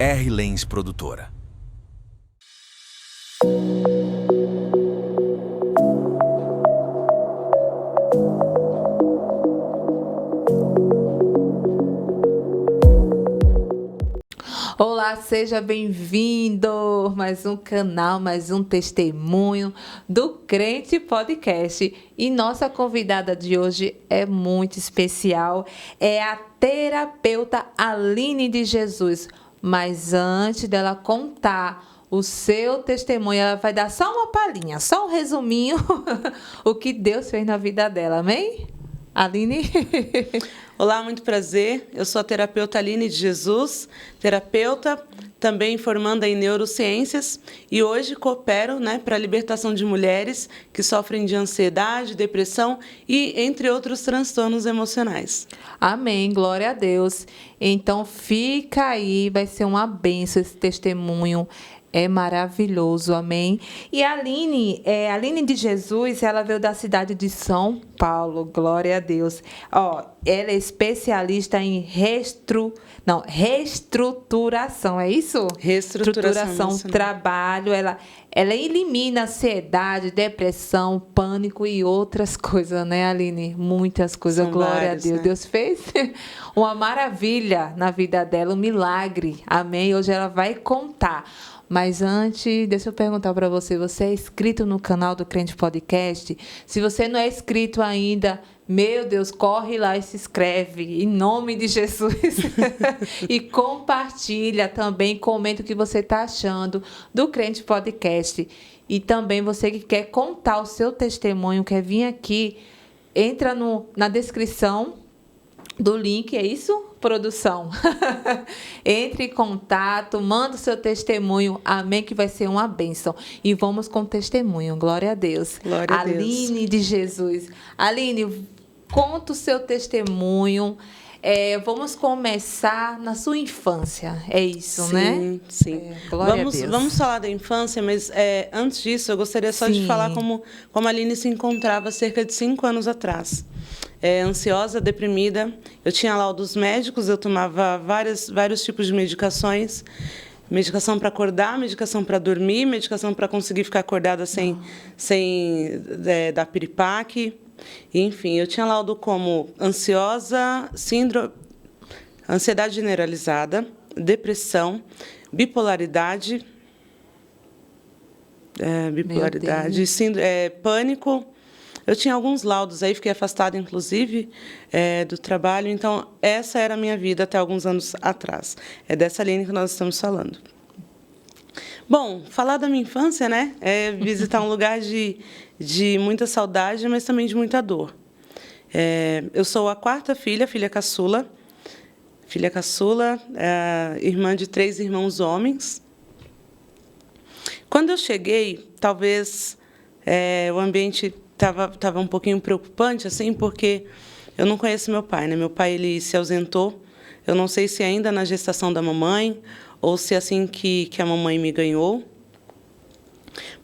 R. Lenz Produtora. Olá, seja bem-vindo! Mais um canal, mais um testemunho do Crente Podcast. E nossa convidada de hoje é muito especial, é a terapeuta Aline de Jesus. Mas antes dela contar o seu testemunho, ela vai dar só uma palhinha, só um resuminho, o que Deus fez na vida dela, amém? Aline? Olá, muito prazer. Eu sou a terapeuta Aline de Jesus, terapeuta, também formanda em neurociências e hoje coopero, para a libertação de mulheres que sofrem de ansiedade, depressão e entre outros transtornos emocionais. Amém, glória a Deus. Então fica aí, vai ser uma bênção esse testemunho. É maravilhoso, amém? E a Aline de Jesus, ela veio da cidade de São Paulo, glória a Deus. Ela é especialista em reestruturação, é isso? Reestruturação, trabalho, ela elimina ansiedade, depressão, pânico e outras coisas, né, Aline? Muitas coisas, glória a Deus. Né? Deus fez uma maravilha na vida dela, um milagre, amém? Hoje ela vai contar. Mas antes, deixa eu perguntar para você, você é inscrito no canal do Crente Podcast? Se você não é inscrito ainda, meu Deus, corre lá e se inscreve, em nome de Jesus. E compartilha também, comenta o que você está achando do Crente Podcast. E também você que quer contar o seu testemunho, quer vir aqui, entra na descrição do link, é isso? Produção. Entre em contato, manda o seu testemunho, amém, que vai ser uma bênção. E vamos com o testemunho, glória a Deus. Glória a Deus. Aline de Jesus. Aline, conta o seu testemunho. Vamos começar na sua infância, é isso, sim, né? Sim, glória a Deus. Vamos falar da infância, mas antes disso, eu gostaria só de falar como a Aline se encontrava cerca de 5 anos atrás. Ansiosa, deprimida. Eu tinha laudos médicos, eu tomava vários tipos de medicações. Medicação para acordar, medicação para dormir, medicação para conseguir ficar acordada sem dar piripaque. Enfim, eu tinha laudo como ansiosa, ansiedade generalizada, depressão, bipolaridade, pânico. Eu tinha alguns laudos aí, fiquei afastada, inclusive, do trabalho. Então, essa era a minha vida até alguns anos atrás. É dessa linha que nós estamos falando. Bom, falar da minha infância, é visitar um lugar de muita saudade, mas também de muita dor. Eu sou a 4ª filha caçula. Filha caçula, irmã de 3 irmãos homens. Quando eu cheguei, talvez o ambiente estava um pouquinho preocupante, assim, porque eu não conheço meu pai, Meu pai, ele se ausentou. Eu não sei se ainda na gestação da mamãe ou se assim que a mamãe me ganhou.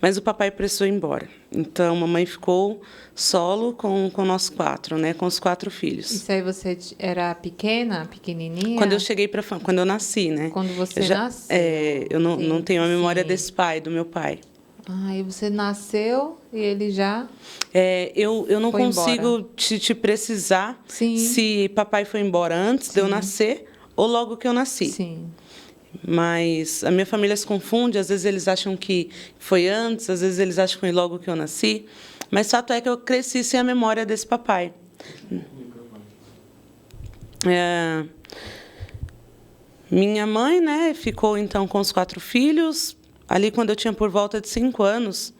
Mas o papai precisou ir embora. Então, a mamãe ficou solo com nós 4, com os 4 filhos. Isso aí você era pequenininha? Quando eu cheguei quando eu nasci, Quando você nasceu. Eu não tenho a memória desse pai, do meu pai. E você nasceu e ele já eu não consigo te precisar se papai foi embora antes de eu nascer ou logo que eu nasci. Sim. Mas a minha família se confunde, às vezes eles acham que foi antes, às vezes eles acham que foi logo que eu nasci. Mas fato é que eu cresci sem a memória desse papai. Minha mãe, ficou então com os 4 filhos. Ali, quando eu tinha por volta de 5 anos,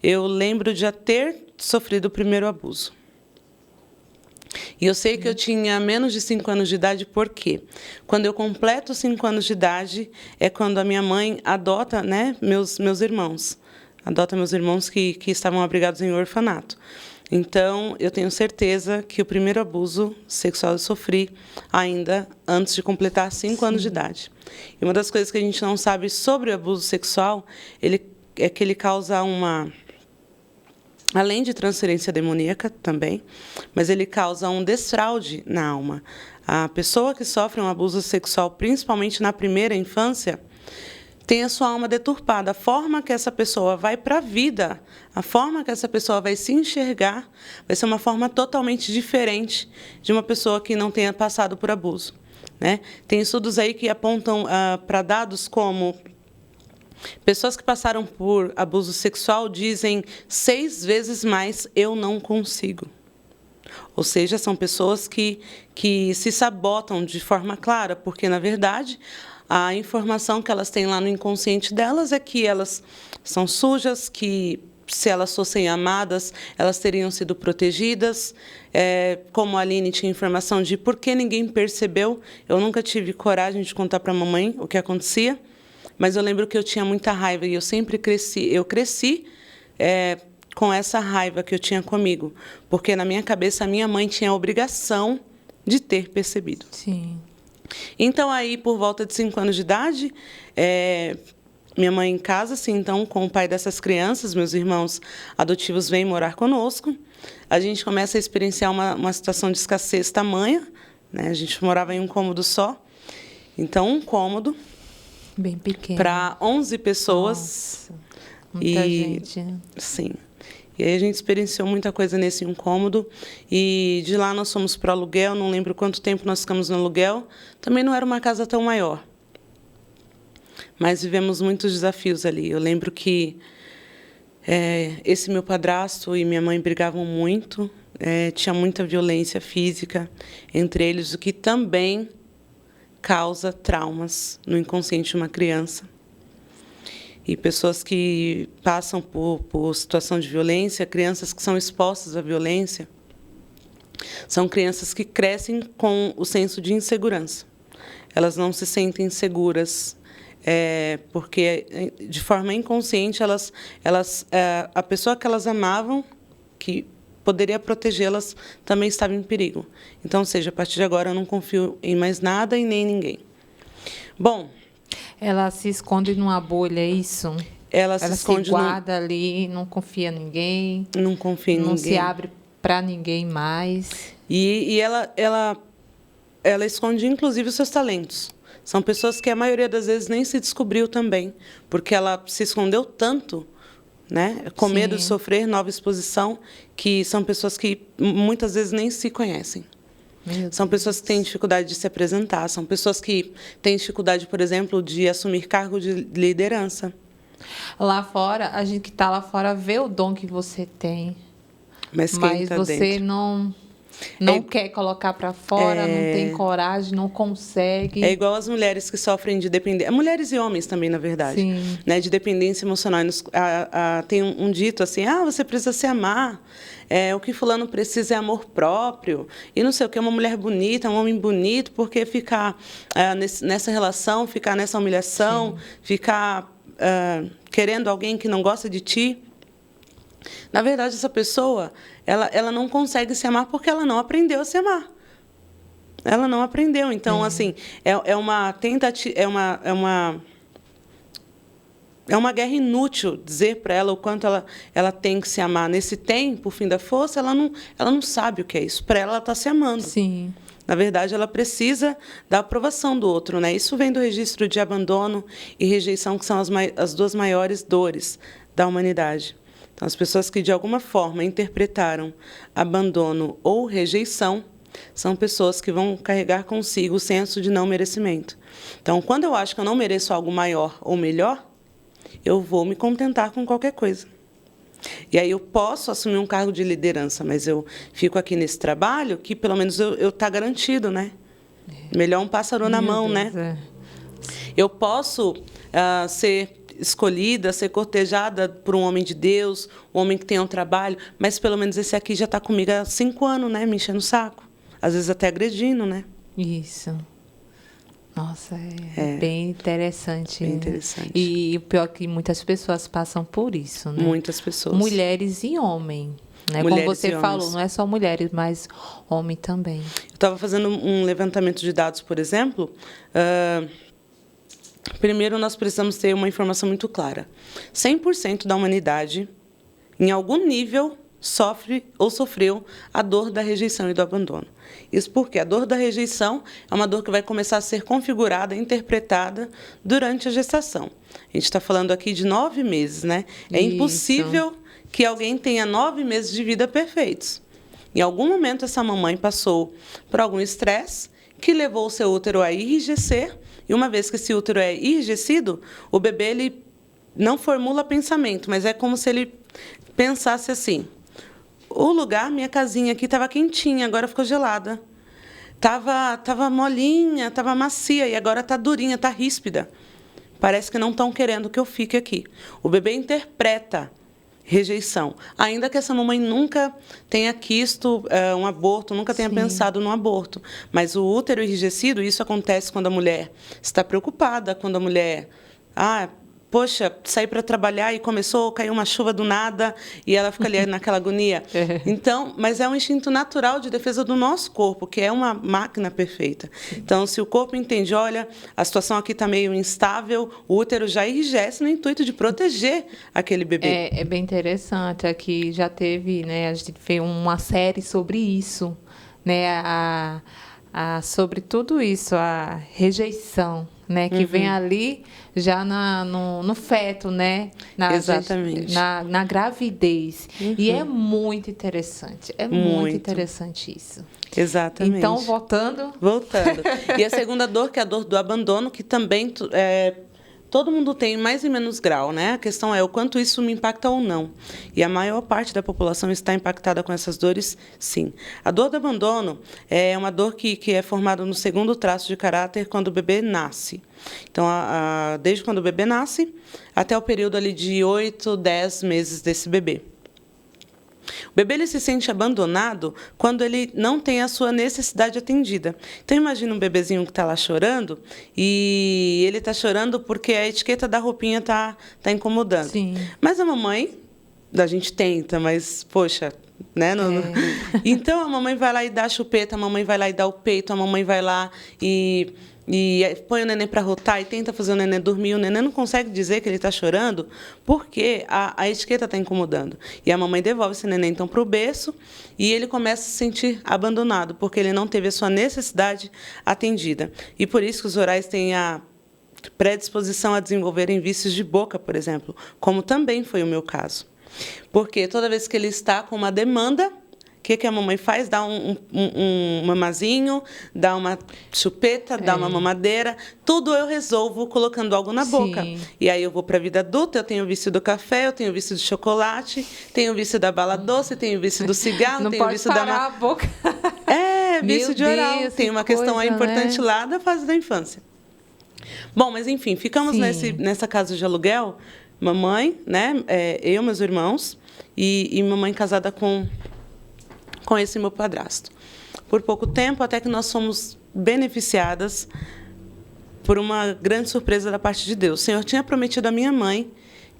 eu lembro de já ter sofrido o primeiro abuso. E eu sei que eu tinha menos de 5 anos de idade, por quê? Quando eu completo 5 anos de idade, é quando a minha mãe adota, meus irmãos. Adota meus irmãos que estavam abrigados em orfanato. Então, eu tenho certeza que o primeiro abuso sexual eu sofri ainda antes de completar 5 anos de idade. E uma das coisas que a gente não sabe sobre o abuso sexual é que ele causa além de transferência demoníaca também, mas ele causa um desfraude na alma. A pessoa que sofre um abuso sexual, principalmente na primeira infância, tem a sua alma deturpada. A forma que essa pessoa vai para a vida, a forma que essa pessoa vai se enxergar, vai ser uma forma totalmente diferente de uma pessoa que não tenha passado por abuso, né? Tem estudos aí que apontam para dados como pessoas que passaram por abuso sexual dizem 6 vezes mais eu não consigo. Ou seja, são pessoas que se sabotam de forma clara, porque, na verdade, a informação que elas têm lá no inconsciente delas é que elas são sujas, que, se elas fossem amadas, elas teriam sido protegidas. Como a Aline tinha informação de por que ninguém percebeu, eu nunca tive coragem de contar para a mamãe o que acontecia, mas eu lembro que eu tinha muita raiva e eu sempre cresci. Eu cresci com essa raiva que eu tinha comigo, porque na minha cabeça a minha mãe tinha a obrigação de ter percebido. Sim. Então, aí, por volta de 5 anos de idade, minha mãe em casa, assim, então, com o pai dessas crianças, meus irmãos adotivos vêm morar conosco. A gente começa a experienciar uma situação de escassez tamanha, né? A gente morava em um cômodo só. Então, um cômodo bem pequeno para 11 pessoas. Nossa, muita gente. Sim. E aí a gente experienciou muita coisa nesse incômodo. E de lá nós fomos para o aluguel, não lembro quanto tempo nós ficamos no aluguel. Também não era uma casa tão maior. Mas vivemos muitos desafios ali. Eu lembro que esse meu padrasto e minha mãe brigavam muito. Tinha muita violência física entre eles, o que também causa traumas no inconsciente de uma criança. E pessoas que passam por situação de violência, crianças que são expostas à violência, são crianças que crescem com o senso de insegurança. Elas não se sentem seguras, porque, de forma inconsciente, a pessoa que elas amavam, que poderia protegê-las, também estava em perigo. Então, ou seja, a partir de agora, eu não confio em mais nada e nem em ninguém. Bom... Ela se esconde numa bolha, é isso? Ela se guarda ali, não confia em ninguém. Não confia em ninguém. Não se abre para ninguém mais. E ela esconde, inclusive, os seus talentos. São pessoas que, a maioria das vezes, nem se descobriu também, porque ela se escondeu tanto, né, com medo de sofrer nova exposição, que são pessoas que, muitas vezes, nem se conhecem. São pessoas que têm dificuldade de se apresentar, são pessoas que têm dificuldade, por exemplo, de assumir cargo de liderança. Lá fora, a gente que está lá fora vê o dom que você tem, mas você dentro? não quer colocar para fora, não tem coragem, não consegue. É igual as mulheres que sofrem de dependência, mulheres e homens também, na verdade, né, de dependência emocional. Tem um dito assim, você precisa se amar. O que fulano precisa é amor próprio, e não sei o que, uma mulher bonita, um homem bonito, porque ficar nessa relação, ficar nessa humilhação, ficar querendo alguém que não gosta de ti. Na verdade, essa pessoa, ela não consegue se amar porque ela não aprendeu a se amar. Ela não aprendeu. Então, assim, é uma tentativa, é uma guerra inútil dizer para ela o quanto ela tem que se amar. Nesse tempo, fim da força, ela não sabe o que é isso. Para ela está se amando. Sim. Na verdade, ela precisa da aprovação do outro, né? Isso vem do registro de abandono e rejeição, que são as duas maiores dores da humanidade. Então, as pessoas que, de alguma forma, interpretaram abandono ou rejeição são pessoas que vão carregar consigo o senso de não merecimento. Então, quando eu acho que eu não mereço algo maior ou melhor, eu vou me contentar com qualquer coisa. E aí eu posso assumir um cargo de liderança, mas eu fico aqui nesse trabalho que, pelo menos, eu tá garantido, né? Melhor um pássaro na mão, né? Eu posso ser escolhida, ser cortejada por um homem de Deus, um homem que tem um trabalho, mas pelo menos esse aqui já está comigo há 5 anos, né? Me enchendo o saco. Às vezes até agredindo, né? Isso. Nossa, bem interessante. Bem interessante. E o pior é que muitas pessoas passam por isso, né? Muitas pessoas. Mulheres e homens. Né? Como você falou, não é só mulheres, mas homem também. Eu estava fazendo um levantamento de dados, por exemplo. Primeiro, nós precisamos ter uma informação muito clara. 100% da humanidade em algum nível, sofre ou sofreu a dor da rejeição e do abandono. Isso porque a dor da rejeição é uma dor que vai começar a ser configurada, interpretada durante a gestação. A gente está falando aqui de 9 meses, né? É impossível que alguém tenha 9 meses de vida perfeitos. Em algum momento, essa mamãe passou por algum estresse que levou o seu útero a enrijecer, e uma vez que esse útero é enrijecido, o bebê ele não formula pensamento, mas é como se ele pensasse assim: o lugar, minha casinha aqui estava quentinha, agora ficou gelada. Tava molinha, estava macia, e agora está durinha, está ríspida. Parece que não estão querendo que eu fique aqui. O bebê interpreta rejeição. Ainda que essa mamãe nunca tenha quisto um aborto, nunca tenha pensado no aborto. Mas o útero enrijecido, isso acontece quando a mulher está preocupada, quando a mulher... poxa, saí para trabalhar e começou a cair uma chuva do nada e ela fica ali naquela agonia. Então, mas é um instinto natural de defesa do nosso corpo, que é uma máquina perfeita. Então, se o corpo entende, olha, a situação aqui está meio instável, o útero já enrijece no intuito de proteger aquele bebê. É bem interessante. Aqui já teve, né, a gente fez uma série sobre isso, né, sobre tudo isso, a rejeição, né, que vem ali já no feto, né? Exatamente. Na gravidez. E é muito interessante. É muito interessante isso. Exatamente. Então, voltando. E a segunda dor, que é a dor do abandono, que também todo mundo tem mais e menos grau, né? A questão é o quanto isso me impacta ou não. E a maior parte da população está impactada com essas dores, sim. A dor do abandono é uma dor que é formada no segundo traço de caráter quando o bebê nasce. Então, desde quando o bebê nasce até o período ali de 8, 10 meses desse bebê. O bebê ele se sente abandonado quando ele não tem a sua necessidade atendida. Então, imagina um bebezinho que está lá chorando e ele está chorando porque a etiqueta da roupinha está incomodando. Sim. Mas a mamãe, a gente tenta, mas, poxa... né? Então, a mamãe vai lá e dá a chupeta, a mamãe vai lá e dá o peito, a mamãe vai lá e põe o neném para rotar e tenta fazer o neném dormir. O neném não consegue dizer que ele está chorando porque a etiqueta está incomodando. E a mamãe devolve esse neném, então, para o berço e ele começa a se sentir abandonado porque ele não teve a sua necessidade atendida. E por isso que os orais têm a predisposição a desenvolverem vícios de boca, por exemplo, como também foi o meu caso. Porque toda vez que ele está com uma demanda, o que a mamãe faz? Dá um mamazinho, dá uma chupeta, dá uma mamadeira. Tudo eu resolvo colocando algo na boca. E aí eu vou para a vida adulta, eu tenho o vício do café, eu tenho o vício do chocolate, tenho o vício da bala doce, tenho o vício do cigarro, não tenho pode o vício parar a boca. Vício de oral. Deus, tem uma questão aí importante, né? lá da fase da infância. Bom, mas enfim, ficamos nessa casa de aluguel. Mamãe, né? Eu, meus irmãos, e mamãe casada com esse meu padrasto. Por pouco tempo, até que nós fomos beneficiadas por uma grande surpresa da parte de Deus. O Senhor tinha prometido à minha mãe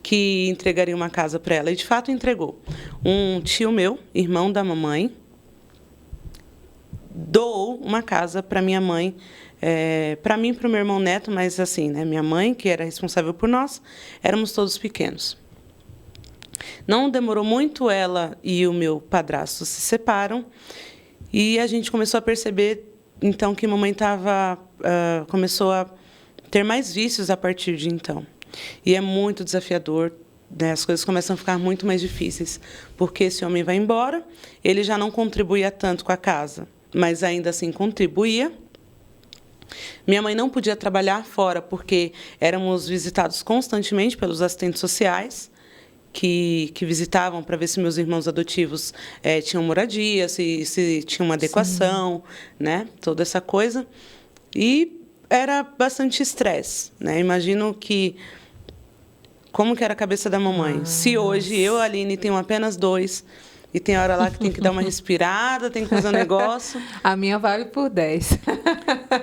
que entregaria uma casa para ela, e de fato entregou. Um tio meu, irmão da mamãe, doou uma casa para minha mãe, para mim e para o meu irmão neto, mas assim, né, minha mãe, que era responsável por nós, éramos todos pequenos. Não demorou muito, ela e o meu padrasto se separam e a gente começou a perceber, então, que mamãe começou a ter mais vícios a partir de então. E é muito desafiador, né? As coisas começam a ficar muito mais difíceis, porque esse homem vai embora, ele já não contribuía tanto com a casa, mas ainda assim contribuía. Minha mãe não podia trabalhar fora, porque éramos visitados constantemente pelos assistentes sociais, que visitavam para ver se meus irmãos adotivos tinham moradia, se tinha uma adequação, né? Toda essa coisa. E era bastante estresse, né? Imagino como que era a cabeça da mamãe. Se hoje eu, Aline, tenho apenas 2, e tem hora lá que tem que dar uma respirada, tem que fazer um negócio. A minha vale por 10.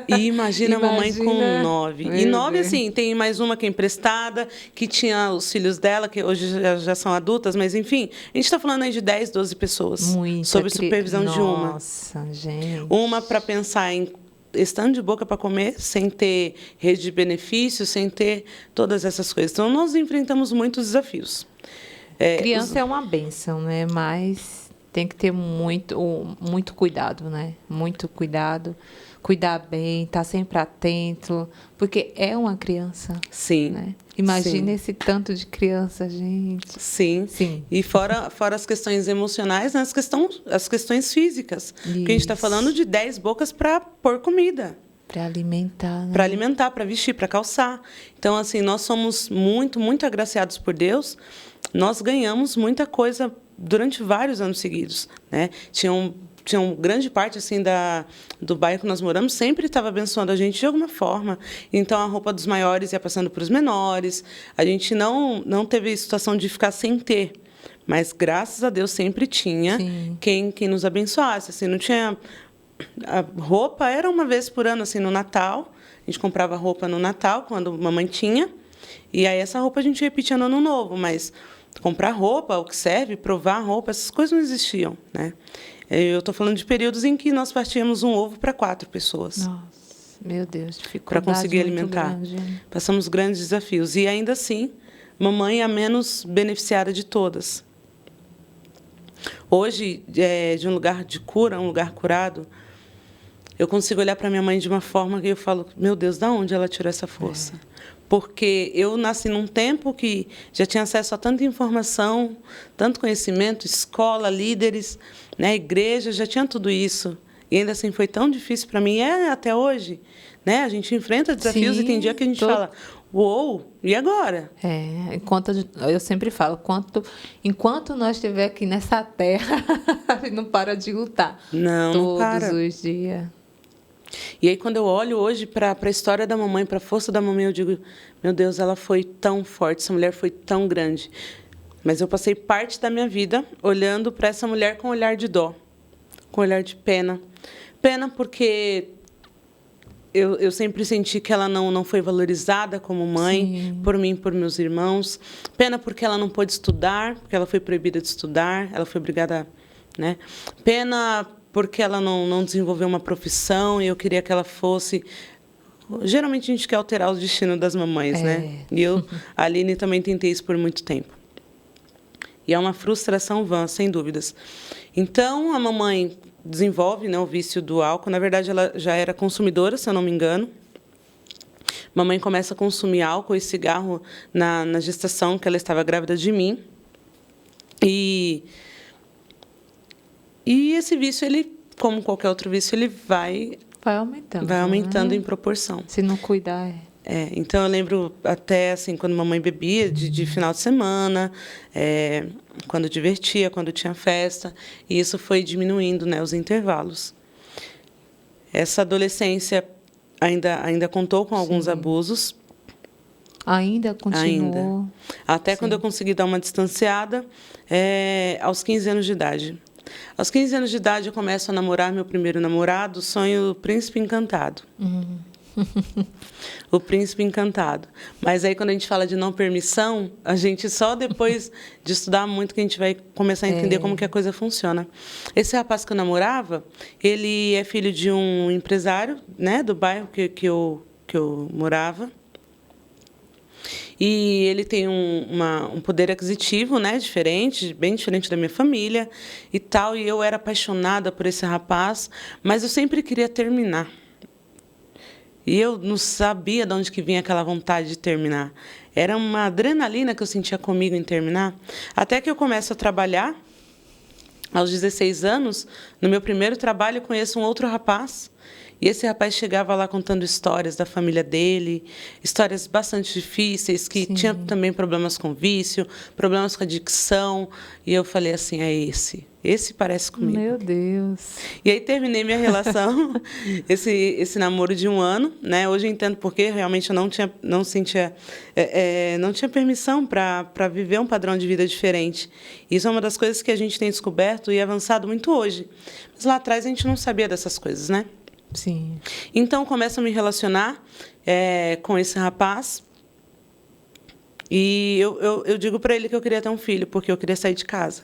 E imagina a mamãe com 9. E 9, assim, tem mais uma que é emprestada, que tinha os filhos dela, que hoje já são adultas, mas, enfim, a gente está falando aí de 10, 12 pessoas. Sob supervisão de uma. Nossa, gente. Uma para pensar em estando de boca para comer, sem ter rede de benefícios, sem ter todas essas coisas. Então, nós enfrentamos muitos desafios. Criança é uma bênção, né? Mas tem que ter muito cuidado, né? Muito cuidado. Cuidar bem, estar sempre atento, porque é uma criança. Sim. Né? Imagina sim. esse tanto de criança, gente. Sim. Sim. E fora as questões emocionais, né? As questões físicas. Isso. Porque a gente está falando de 10 bocas para pôr comida. Para alimentar, né? Para alimentar, para vestir, para calçar. Então, assim, nós somos muito, muito agraciados por Deus. Nós ganhamos muita coisa durante vários anos seguidos, né? Tinha grande parte assim do bairro que nós moramos sempre estava abençoando a gente de alguma forma. Então a roupa dos maiores ia passando para os menores. A gente não teve situação de ficar sem ter, mas graças a Deus sempre tinha quem nos abençoasse. Assim, não tinha a roupa era uma vez por ano assim no Natal. A gente comprava roupa no Natal quando a mamãe tinha, e aí essa roupa a gente repetia no Ano Novo, mas comprar roupa, o que serve, provar roupa, essas coisas não existiam, né? Eu estou falando de períodos em que nós partíamos um ovo para 4 pessoas. Nossa, meu Deus, dificuldade para conseguir alimentar. Grande. Passamos grandes desafios. E ainda assim, mamãe é a menos beneficiada de todas. Hoje, de um lugar de cura, um lugar curado, eu consigo olhar para minha mãe de uma forma que eu falo, meu Deus, de onde ela tirou essa força? Porque eu nasci num tempo que já tinha acesso a tanta informação, tanto conhecimento, escola, líderes, né, igreja, já tinha tudo isso. E ainda assim foi tão difícil para mim, até hoje. Né? A gente enfrenta desafios e tem dia que a gente fala, uou, e agora? Eu sempre falo, enquanto nós estiver aqui nessa terra, a gente não para de lutar. Não para. Todos os dias. E aí, quando eu olho hoje para a história da mamãe, para a força da mamãe, eu digo, meu Deus, ela foi tão forte, essa mulher foi tão grande. Mas eu passei parte da minha vida olhando para essa mulher com um olhar de dó, com um olhar de pena. Pena porque eu sempre senti que ela não foi valorizada como mãe, por mim, por meus irmãos. Pena porque ela não pôde estudar, porque ela foi proibida de estudar, ela foi obrigada... Né? Pena porque ela não desenvolveu uma profissão e eu queria que ela fosse... Geralmente a gente quer alterar o destino das mamães, né? E eu, a Aline, também tentei isso por muito tempo. E é uma frustração vã, sem dúvidas. Então, a mamãe desenvolve, né, o vício do álcool. Na verdade, ela já era consumidora, se eu não me engano. Mamãe começa a consumir álcool e cigarro na gestação, que ela estava grávida de mim. E esse vício, ele, como qualquer outro vício, ele vai aumentando. Vai aumentando em proporção. Se não cuidar, então, eu lembro até assim, quando mamãe bebia, de final de semana, quando divertia, quando tinha festa, e isso foi diminuindo, né, os intervalos. Essa adolescência ainda contou com alguns abusos. Ainda continuou? Ainda. Até quando eu consegui dar uma distanciada, aos 15 anos de idade. Aos 15 anos de idade, eu começo a namorar meu primeiro namorado, sonho o Príncipe Encantado. O Príncipe Encantado. Mas aí, quando a gente fala de não permissão, a gente só depois de estudar muito que a gente vai começar a entender como que a coisa funciona. Esse rapaz que eu namorava, ele é filho de um empresário, né, do bairro que eu morava. E ele tem um poder aquisitivo, né, diferente, bem diferente da minha família e tal. E eu era apaixonada por esse rapaz, mas eu sempre queria terminar. E eu não sabia de onde que vinha aquela vontade de terminar. Era uma adrenalina que eu sentia comigo em terminar. Até que eu começo a trabalhar, aos 16 anos, no meu primeiro trabalho, eu conheço um outro rapaz. E esse rapaz chegava lá contando histórias da família dele, histórias bastante difíceis, que tinha também problemas com vício, problemas com adicção. E eu falei assim, esse parece comigo. Meu Deus. E aí terminei minha relação, esse namoro de 1 ano, né? Hoje eu entendo porque realmente eu não tinha permissão para viver um padrão de vida diferente. Isso é uma das coisas que a gente tem descoberto e avançado muito hoje. Mas lá atrás a gente não sabia dessas coisas, né? Sim. Então, começo a me relacionar com esse rapaz. E eu digo para ele que eu queria ter um filho, porque eu queria sair de casa.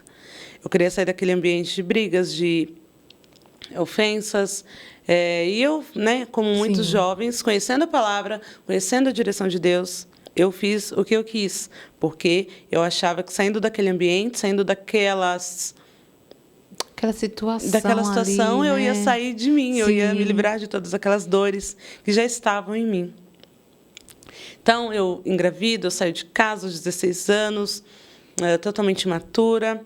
Eu queria sair daquele ambiente de brigas, de ofensas. E eu, né, como muitos jovens, conhecendo a palavra, conhecendo a direção de Deus, eu fiz o que eu quis, porque eu achava que saindo daquele ambiente, saindo Aquela situação daquela situação, ali, eu né? ia sair de mim, eu ia me Sim. livrar de todas aquelas dores que já estavam em mim. Então, eu engravido, eu saio de casa aos 16 anos, totalmente imatura.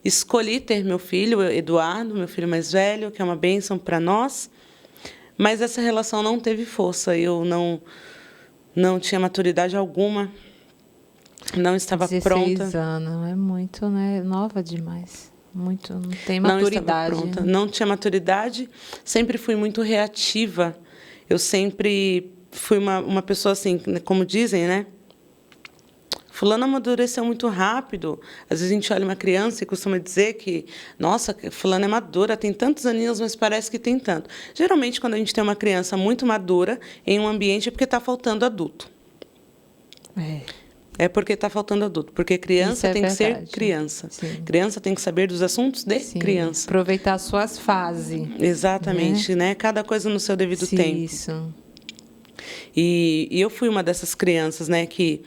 Escolhi ter meu filho, Eduardo, meu filho mais velho, que é uma bênção para nós. Mas essa relação não teve força. Eu não tinha maturidade alguma, não estava 16 pronta. anos, é muito, né? Nova demais. Muito, não tem Não estava maturidade. pronta, não tinha maturidade. Sempre fui muito reativa. Eu sempre fui uma pessoa assim, como dizem, né? Fulano amadureceu muito rápido. Às vezes a gente olha uma criança e costuma dizer que, nossa, fulano é madura, tem tantos aninhos, mas parece que tem tanto. Geralmente, quando a gente tem uma criança muito madura em um ambiente, é porque está faltando adulto. É porque está faltando adulto. Porque criança tem que ser criança. Sim. Criança tem que saber dos assuntos de Sim. criança. Aproveitar as suas fases. Exatamente, né? Cada coisa no seu devido tempo. Isso. E eu fui uma dessas crianças, né, que,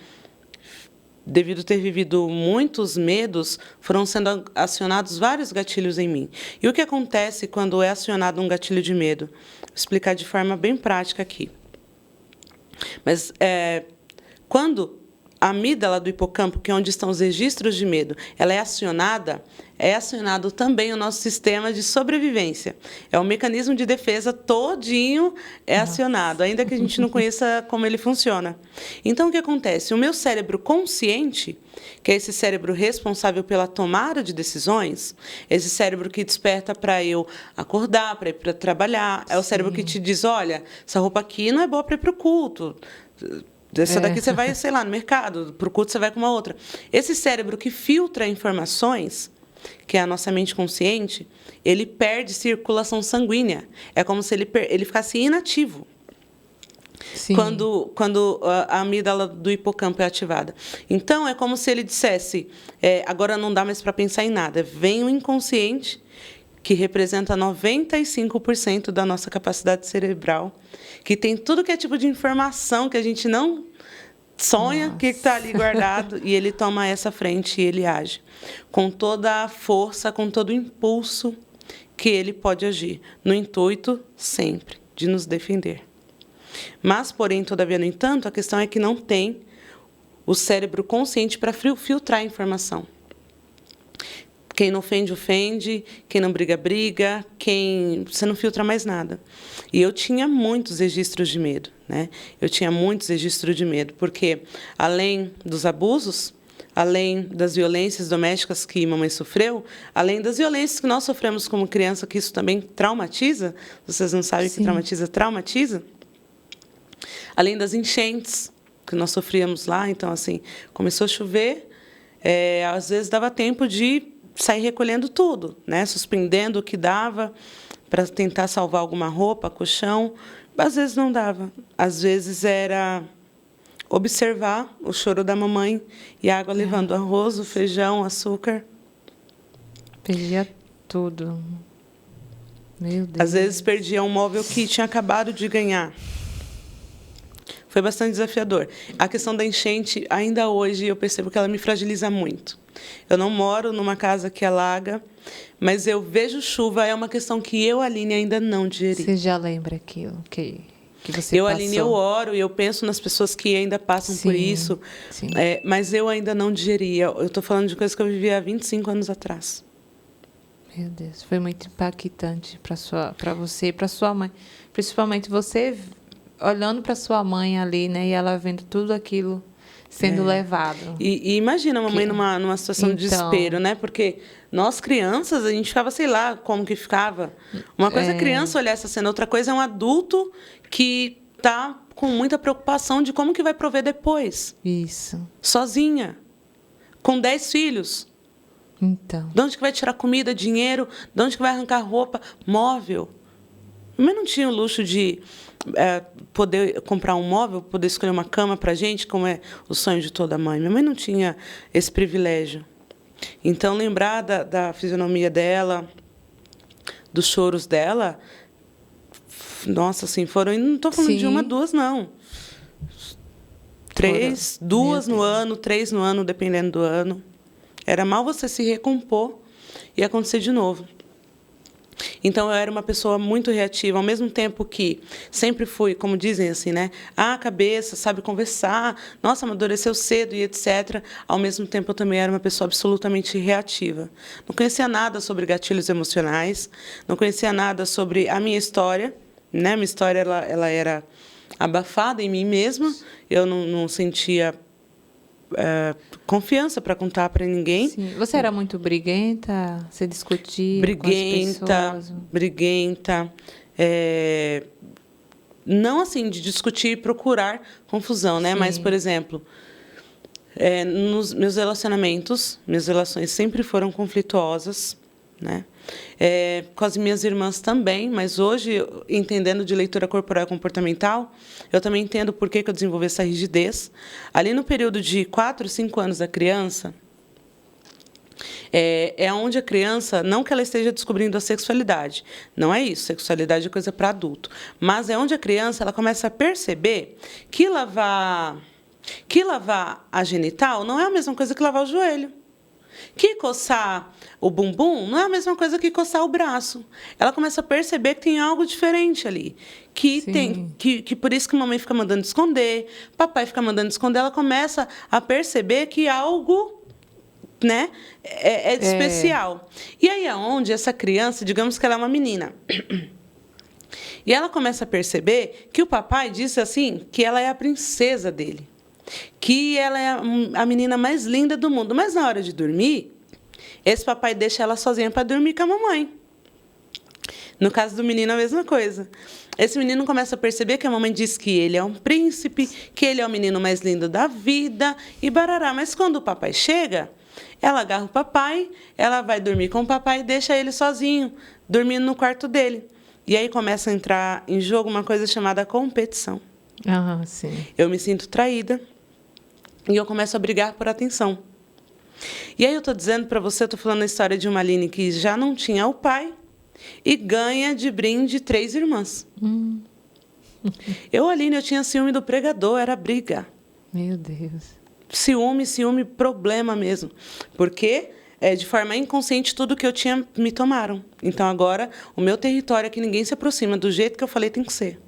devido a ter vivido muitos medos, foram sendo acionados vários gatilhos em mim. E o que acontece quando é acionado um gatilho de medo? Vou explicar de forma bem prática aqui. Mas quando a amígdala do hipocampo, que é onde estão os registros de medo, ela é acionado também o nosso sistema de sobrevivência. É um mecanismo de defesa todinho acionado, ainda que a gente não conheça como ele funciona. Então, o que acontece? O meu cérebro consciente, que é esse cérebro responsável pela tomada de decisões, esse cérebro que desperta para eu acordar, para ir para trabalhar, é o cérebro que te diz, olha, essa roupa aqui não é boa para ir para o culto. Essa daqui você vai, sei lá, no mercado, para o culto você vai com uma outra. Esse cérebro que filtra informações, que é a nossa mente consciente, ele perde circulação sanguínea. É como se ele ficasse inativo. Sim. Quando a amígdala do hipocampo é ativada. Então, é como se ele dissesse, agora não dá mais para pensar em nada. Vem o inconsciente, que representa 95% da nossa capacidade cerebral, que tem tudo que é tipo de informação que a gente não sonha, que está ali guardado, e ele toma essa frente e ele age com toda a força, com todo o impulso que ele pode agir, no intuito sempre de nos defender. Mas, porém, todavia, no entanto, a questão é que não tem o cérebro consciente para filtrar a informação. Quem não ofende, ofende. Quem não briga, briga. Você não filtra mais nada. E eu tinha muitos registros de medo, né? Eu tinha muitos registros de medo, porque, além dos abusos, além das violências domésticas que mamãe sofreu, além das violências que nós sofremos como criança, que isso também traumatiza, vocês não sabem que traumatiza. Além das enchentes que nós sofríamos lá. Então, assim, começou a chover, às vezes dava tempo de sair recolhendo tudo, né? Suspendendo o que dava para tentar salvar alguma roupa, colchão. Às vezes não dava. Às vezes era observar o choro da mamãe e a água levando o arroz, o feijão, o açúcar. Perdia tudo. Meu Deus. Às vezes perdia um móvel que tinha acabado de ganhar. Foi bastante desafiador. A questão da enchente, ainda hoje, eu percebo que ela me fragiliza muito. Eu não moro numa casa que alaga, mas eu vejo chuva, é uma questão que eu, Aline, ainda não digeri. Você já lembra aquilo que você passou? Aline, eu oro e eu penso nas pessoas que ainda passam por isso, mas eu ainda não digeri. Eu estou falando de coisas que eu vivi há 25 anos atrás. Meu Deus, foi muito impactante para você e para sua mãe. Principalmente você olhando para sua mãe ali, né, e ela vendo tudo aquilo sendo levado. E imagina a mamãe numa situação de desespero, né? Porque nós, crianças, a gente ficava, sei lá, como que ficava. Uma coisa é criança olhar essa cena, outra coisa é um adulto que está com muita preocupação de como que vai prover depois. Isso. Sozinha, com 10 filhos. Então. De onde que vai tirar comida, dinheiro? De onde que vai arrancar roupa? Móvel. Mas não tinha o luxo de poder comprar um móvel, poder escolher uma cama para a gente, como é o sonho de toda mãe. Minha mãe não tinha esse privilégio. Então, lembrar da fisionomia dela, dos choros dela, nossa, assim, foram... E não estou falando de uma, duas, não. Duas no ano, 3 no ano, dependendo do ano. Era mal você se recompor e acontecer de novo. Então, eu era uma pessoa muito reativa, ao mesmo tempo que sempre fui, como dizem assim, né? Ah, cabeça, sabe conversar, nossa, amadureceu cedo e etc. Ao mesmo tempo, eu também era uma pessoa absolutamente reativa. Não conhecia nada sobre gatilhos emocionais, não conhecia nada sobre a minha história, né? Minha história ela era abafada em mim mesma, eu não sentia confiança para contar para ninguém. Sim. Você era muito briguenta? Você discutia com as pessoas? Briguenta. Não assim de discutir e procurar confusão, né? Sim. Mas, por exemplo, nos meus relacionamentos, minhas relações sempre foram conflituosas, né? Com as minhas irmãs também, mas hoje, entendendo de leitura corporal e comportamental, eu também entendo por que eu desenvolvi essa rigidez. Ali no período de 4, 5 anos da criança, é onde a criança, não que ela esteja descobrindo a sexualidade, não é isso, sexualidade é coisa para adulto, mas é onde a criança ela começa a perceber que lavar a genital não é a mesma coisa que lavar o joelho. Que coçar o bumbum não é a mesma coisa que coçar o braço. Ela começa a perceber que tem algo diferente ali. Que por isso que mamãe fica mandando esconder, papai fica mandando esconder. Ela começa a perceber que algo, né, é especial. E aí é onde essa criança, digamos que ela é uma menina, e ela começa a perceber que o papai disse assim, que ela é a princesa dele, que ela é a menina mais linda do mundo. Mas na hora de dormir, esse papai deixa ela sozinha para dormir com a mamãe. No caso do menino, a mesma coisa. Esse menino começa a perceber que a mamãe diz que ele é um príncipe, que ele é o menino mais lindo da vida, e barará. Mas quando o papai chega, ela agarra o papai, ela vai dormir com o papai e deixa ele sozinho, dormindo no quarto dele. E aí começa a entrar em jogo uma coisa chamada competição. Sim. Eu me sinto traída e eu começo a brigar por atenção. E aí eu estou dizendo para você, estou falando a história de uma Aline que já não tinha o pai e ganha de brinde 3 irmãs. Aline, eu tinha ciúme do pregador, era briga. Meu Deus. Ciúme, problema mesmo. Porque, de forma inconsciente, tudo que eu tinha me tomaram. Então, agora, o meu território é que ninguém se aproxima. Do jeito que eu falei, tem que ser.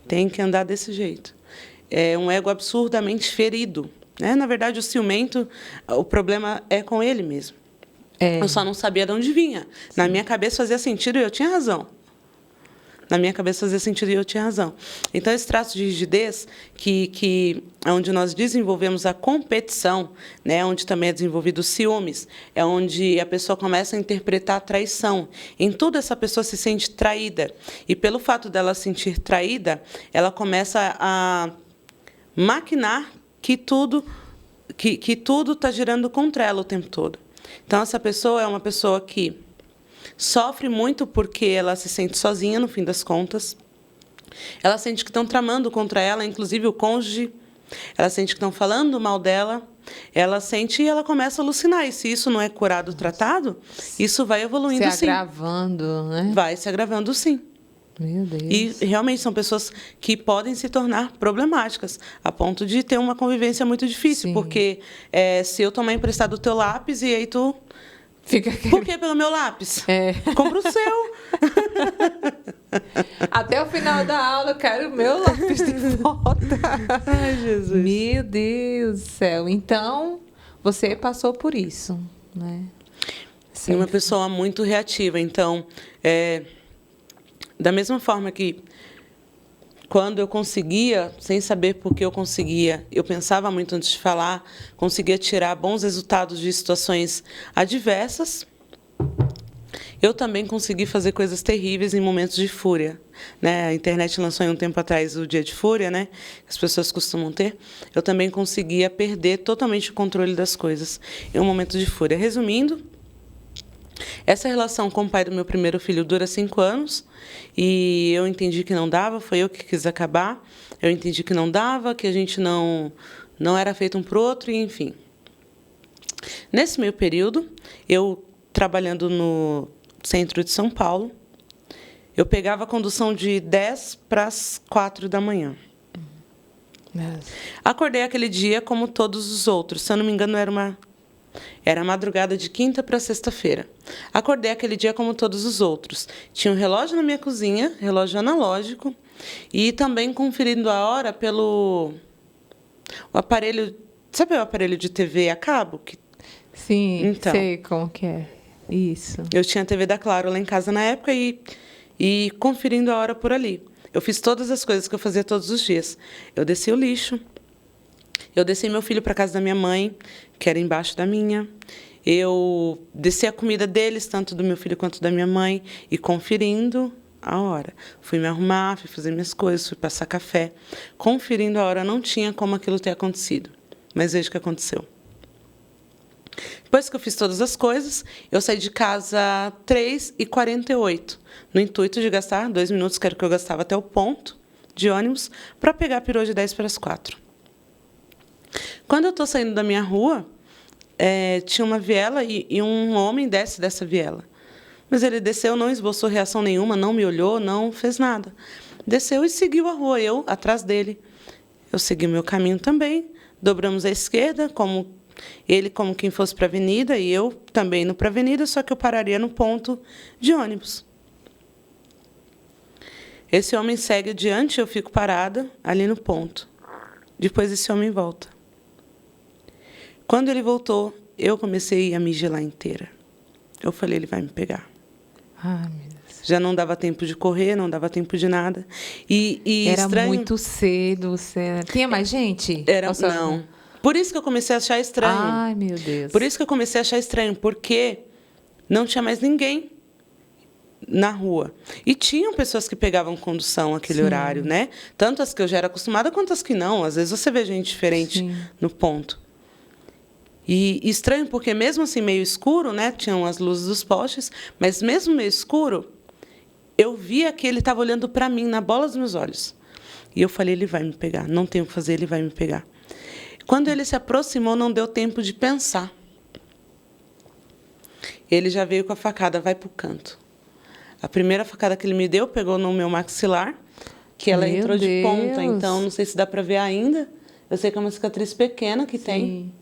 Tem que andar desse jeito. É um ego absurdamente ferido, né? Na verdade, o ciumento, o problema é com ele mesmo. Eu só não sabia de onde vinha. Sim. Na minha cabeça fazia sentido e eu tinha razão. Então, esse traço de rigidez, que é onde nós desenvolvemos a competição, né, onde também é desenvolvido os ciúmes, é onde a pessoa começa a interpretar a traição. Em tudo, essa pessoa se sente traída. E, pelo fato dela se sentir traída, ela começa a maquinar que tudo está girando contra ela o tempo todo. Então, essa pessoa é uma pessoa que sofre muito porque ela se sente sozinha, no fim das contas. Ela sente que estão tramando contra ela, inclusive o cônjuge. Ela sente que estão falando mal dela. Ela sente e ela começa a alucinar. E se isso não é curado, tratado, isso vai evoluindo, sim. Se agravando, né? Vai se agravando, sim. Meu Deus. E realmente são pessoas que podem se tornar problemáticas, a ponto de ter uma convivência muito difícil. Sim. Porque se eu tomar emprestado o teu lápis e aí tu... Por que pelo meu lápis? Compra o seu. Até o final da aula eu quero o meu lápis de volta. Ai, Jesus. Meu Deus do céu. Então, você passou por isso, né? Sim, uma pessoa muito reativa. Então, da mesma forma que quando eu conseguia, sem saber por que eu conseguia, eu pensava muito antes de falar, conseguia tirar bons resultados de situações adversas, eu também consegui fazer coisas terríveis em momentos de fúria, né? A internet lançou há um tempo atrás o Dia de Fúria, né? Que as pessoas costumam ter. Eu também conseguia perder totalmente o controle das coisas em um momento de fúria. Resumindo, essa relação com o pai do meu primeiro filho dura 5 anos e eu entendi que não dava, foi eu que quis acabar. Eu entendi que não dava, que a gente não era feito um para o outro, e enfim. Nesse meio período, eu trabalhando no centro de São Paulo, eu pegava a condução de 10 para as 4 da manhã. Acordei aquele dia como todos os outros. Se eu não me engano, era madrugada de quinta para sexta-feira. Acordei aquele dia como todos os outros. Tinha um relógio na minha cozinha, relógio analógico, e também conferindo a hora pelo o aparelho. Sabe o aparelho de TV a cabo? Sim, então, sei como que é. Isso. Eu tinha a TV da Claro lá em casa na época e conferindo a hora por ali. Eu fiz todas as coisas que eu fazia todos os dias. Eu desci o lixo, eu desci meu filho para a casa da minha mãe, que era embaixo da minha. Eu desci a comida deles, tanto do meu filho quanto da minha mãe, e conferindo a hora. Fui me arrumar, fui fazer minhas coisas, fui passar café. Conferindo a hora, não tinha como aquilo ter acontecido. Mas veja o que aconteceu. Depois que eu fiz todas as coisas, eu saí de casa 3h48, no intuito de gastar 2 minutos, que era o que eu gastava até o ponto de ônibus, para pegar a perua de 3:50. Quando eu estou saindo da minha rua, tinha uma viela e um homem desce dessa viela. Mas ele desceu, não esboçou reação nenhuma, não me olhou, não fez nada. Desceu e seguiu a rua, eu atrás dele. Eu segui o meu caminho também, dobramos à esquerda, ele como quem fosse para a avenida e eu também indo para a avenida, só que eu pararia no ponto de ônibus. Esse homem segue adiante, eu fico parada ali no ponto. Depois esse homem volta. Quando ele voltou, eu comecei a me gelar inteira. Eu falei, ele vai me pegar. Ai, meu Deus. Já não dava tempo de correr, não dava tempo de nada. Era estranho, muito cedo. Tinha mais gente? Não. Por isso que eu comecei a achar estranho. Ai, meu Deus. Por isso que eu comecei a achar estranho, porque não tinha mais ninguém na rua. E tinham pessoas que pegavam condução naquele horário, né? Tanto as que eu já era acostumada, quanto as que não. Às vezes você vê gente diferente no ponto. E estranho porque, mesmo assim, meio escuro, né? Tinham as luzes dos postes, mas mesmo meio escuro, eu via que ele estava olhando para mim, na bola dos meus olhos. E eu falei, ele vai me pegar. Não tenho o que fazer, ele vai me pegar. Quando ele se aproximou, não deu tempo de pensar. Ele já veio com a facada, vai para o canto. A primeira facada que ele me deu, pegou no meu maxilar, que ela entrou de ponta, então não sei se dá para ver ainda. Eu sei que é uma cicatriz pequena que tem.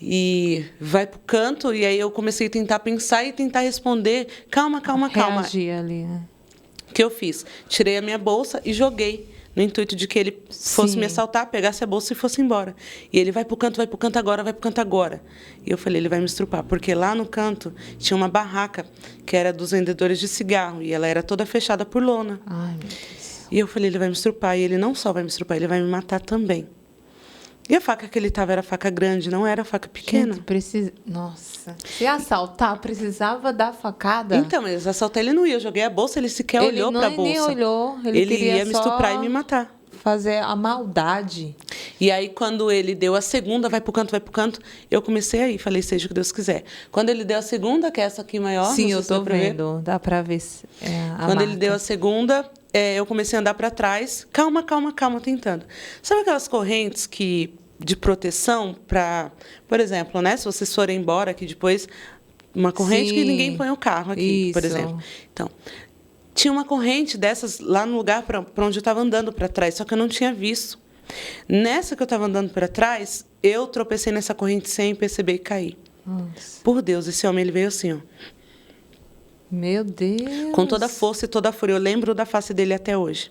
E vai para o canto, e aí eu comecei a tentar pensar e tentar responder. Calma. Reagir ali, né? O que eu fiz? Tirei a minha bolsa e joguei, no intuito de que ele fosse me assaltar, pegasse a bolsa e fosse embora. E ele vai para o canto agora. E eu falei, ele vai me estrupar. Porque lá no canto tinha uma barraca, que era dos vendedores de cigarro, e ela era toda fechada por lona. Ai, meu Deus. E eu falei, ele vai me estrupar. E ele não só vai me estrupar, ele vai me matar também. E a faca que ele estava era faca grande, não era faca pequena. Nossa. Se assaltar, precisava dar facada? Então, mas assaltar ele não ia. Eu joguei a bolsa, ele sequer olhou para a bolsa. Ele nem olhou. Ele ia me estuprar e me matar. Fazer a maldade. E aí, quando ele deu a segunda, vai pro canto, eu comecei aí, falei, seja o que Deus quiser. Quando ele deu a segunda, que é essa aqui maior... Sim, eu tô vendo, dá para ver Quando ele deu a segunda, eu comecei a andar para trás, calma, tentando. Sabe aquelas correntes de proteção para... Por exemplo, né, se vocês forem embora aqui depois, uma corrente que ninguém põe o carro aqui, por exemplo. Então... Tinha uma corrente dessas lá no lugar para onde eu estava andando para trás, só que eu não tinha visto. Nessa que eu estava andando para trás, eu tropecei nessa corrente sem perceber e caí. Nossa. Por Deus, esse homem ele veio assim, ó. Meu Deus. Com toda a força e toda a fúria. Eu lembro da face dele até hoje.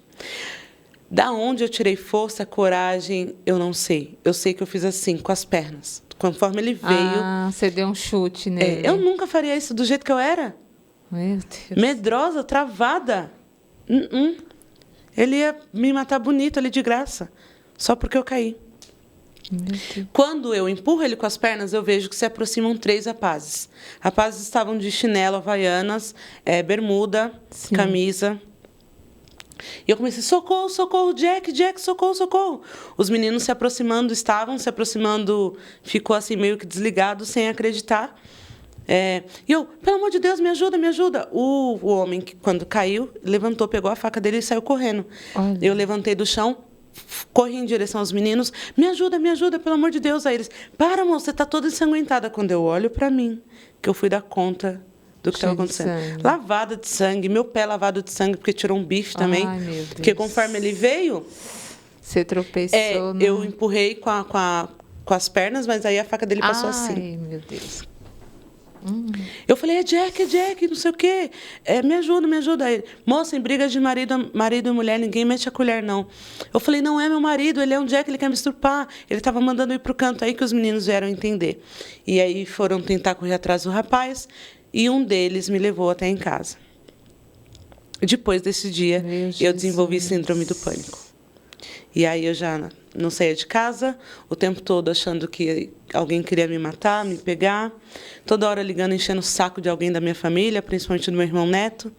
Da onde eu tirei força, coragem, eu não sei. Eu sei que eu fiz assim, com as pernas. Conforme ele veio... Ah, você deu um chute nele. Eu nunca faria isso do jeito que eu era. Meu Deus. Medrosa, travada. Ele ia me matar bonito ali de graça, só porque eu caí. Meu Deus. Quando eu empurro ele com as pernas, eu vejo que se aproximam 3 rapazes. Rapazes estavam de chinelo, havaianas, bermuda, camisa. E eu comecei, socorro, Jack, socorro. Os meninos estavam se aproximando, ficou assim meio que desligado, sem acreditar. E eu, pelo amor de Deus, me ajuda. O homem, que quando caiu, levantou, pegou a faca dele e saiu correndo. Olha. Eu levantei do chão, corri em direção aos meninos. Me ajuda, pelo amor de Deus. Aí eles, para, moça, você está toda ensanguentada. Quando eu olho para mim, que eu fui dar conta do que estava acontecendo. Lavada de sangue, meu pé lavado de sangue, porque tirou um bife também. Ai, meu Deus. Porque conforme ele veio, Você tropeçou. Eu empurrei com as pernas, mas aí a faca dele passou assim. Ai, meu Deus. Eu falei, é Jack, não sei o quê. Me ajuda. Aí ele, moça, em briga de marido e mulher, ninguém mete a colher, não. Eu falei, não é meu marido, ele é um Jack, ele quer me estrupar. Ele estava mandando eu ir para o canto, aí que os meninos vieram entender. E aí foram tentar correr atrás do rapaz, e um deles me levou até em casa. Depois desse dia, eu desenvolvi síndrome do pânico. E aí eu já não saía de casa, o tempo todo achando que alguém queria me matar, me pegar. Toda hora ligando, enchendo o saco de alguém da minha família, principalmente do meu irmão Neto.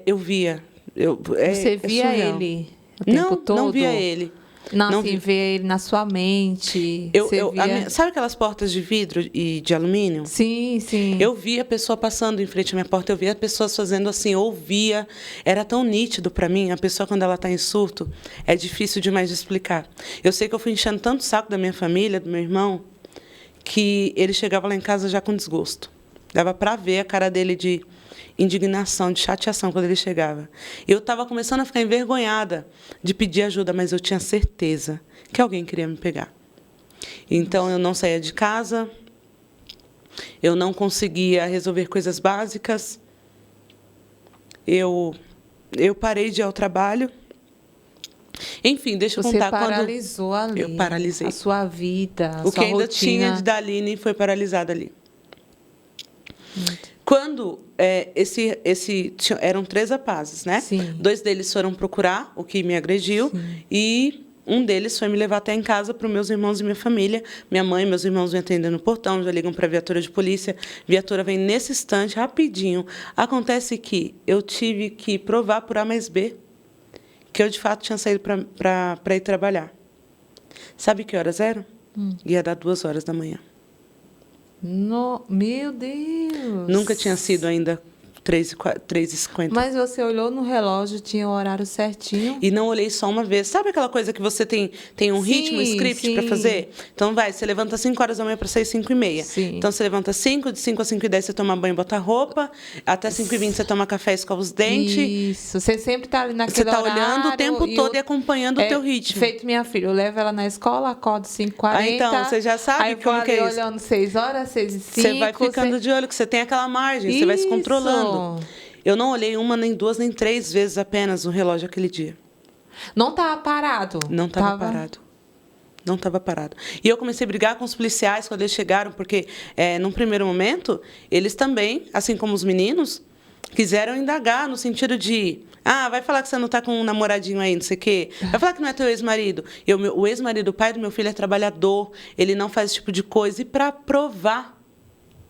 Eu via. Você via ele o tempo todo? Não via ele. Não assim, via ele na sua mente? Sabe aquelas portas de vidro e de alumínio? Sim, sim. Eu via a pessoa passando em frente à minha porta, eu via pessoas fazendo assim, ouvia. Era tão nítido para mim, a pessoa quando ela está em surto, é difícil demais de explicar. Eu sei que eu fui enchendo tanto o saco da minha família, do meu irmão, que ele chegava lá em casa já com desgosto. Dava para ver a cara dele de indignação, de chateação quando ele chegava. Eu estava começando a ficar envergonhada de pedir ajuda, mas eu tinha certeza que alguém queria me pegar. Então, eu não saía de casa, eu não conseguia resolver coisas básicas, eu parei de ir ao trabalho. Enfim, deixa eu contar. Você paralisou ali. Eu paralisei. A sua vida, a sua rotina. O que ainda tinha de Daline foi paralisado ali. Quando eram 3 rapazes, né? Sim. 2 deles foram procurar o que me agrediu. Sim. E um deles foi me levar até em casa para os meus irmãos e minha família. Minha mãe e meus irmãos me atendendo no portão, já ligam para a viatura de polícia. A viatura vem nesse instante, rapidinho. Acontece que eu tive que provar por A mais B que eu, de fato, tinha saído para ir trabalhar. Sabe que horas eram? Ia dar 2h da manhã. Meu Deus! Nunca tinha sido ainda 3h50. Mas você olhou no relógio, tinha o horário certinho. E não olhei só uma vez. Sabe aquela coisa que você tem um ritmo, um script para fazer? Então, você levanta 5h da manhã para sair 5h30. Sim. Então, você levanta 5, de 5 a 5h10 você toma banho e bota roupa. Até 5h20 você toma café e escova os dentes. Isso. Você sempre está ali naquele horário. Você está olhando o tempo todo e acompanhando o teu ritmo. Feito minha filha. Eu levo ela na escola, acordo 5h40. Então, você já sabe aí como que é isso. olhando 6h, 6h05. Você vai ficando de olho, que você tem aquela margem, você vai se controlando. Eu não olhei 1, nem 2, nem 3 vezes apenas no relógio aquele dia. Não estava parado? Não estava parado. Não estava parado. E eu comecei a brigar com os policiais quando eles chegaram, porque, num primeiro momento, eles também, assim como os meninos, quiseram indagar no sentido de... vai falar que você não está com um namoradinho aí, não sei o quê. Vai falar que não é teu ex-marido. O ex-marido, o pai do meu filho, é trabalhador, ele não faz esse tipo de coisa. E para provar...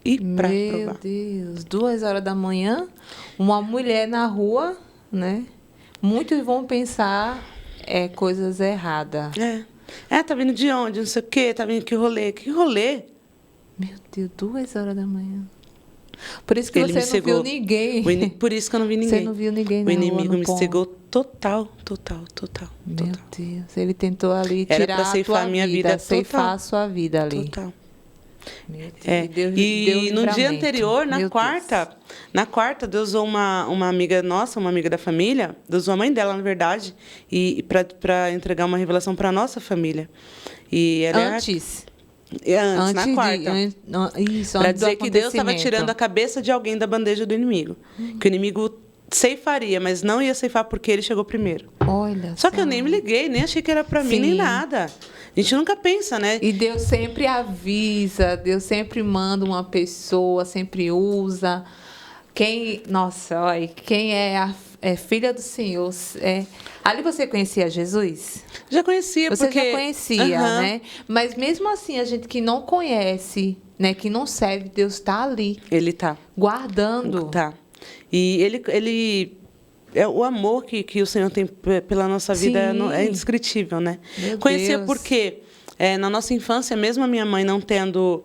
Meu Deus, 2h da manhã, uma mulher na rua, né? Muitos vão pensar coisas erradas. Tá vindo de onde? Não sei o quê, tá vindo que rolê? Que rolê? Meu Deus, 2h da manhã. Por isso que ele você não viu ninguém. Por isso que eu não vi ninguém. Você não viu ninguém na rua. O inimigo me cegou total. Meu Deus, ele tentou ali tirar a tua vida, ceifar a sua vida ali. Total. E no dia anterior, na quarta, Deus usou uma amiga nossa, uma amiga da família, Deus usou a mãe dela, na verdade, e para entregar uma revelação para a nossa família. E ela antes, na quarta. Para dizer que Deus estava tirando a cabeça de alguém da bandeja do inimigo. Que o inimigo ceifaria, mas não ia ceifar porque ele chegou primeiro. Olha só que eu nem me liguei, nem achei que era para mim, nem nada. A gente nunca pensa, né? E Deus sempre avisa, Deus sempre manda uma pessoa, sempre usa. Quem é filha do Senhor. Ali você conhecia Jesus? Já conhecia, você já conhecia, né? Mas mesmo assim, a gente que não conhece, né, que não serve, Deus está ali. Ele está. Guardando. Tá. E ele o amor que o Senhor tem pela nossa vida é indescritível, né? Conhecia porque na nossa infância, mesmo a minha mãe não tendo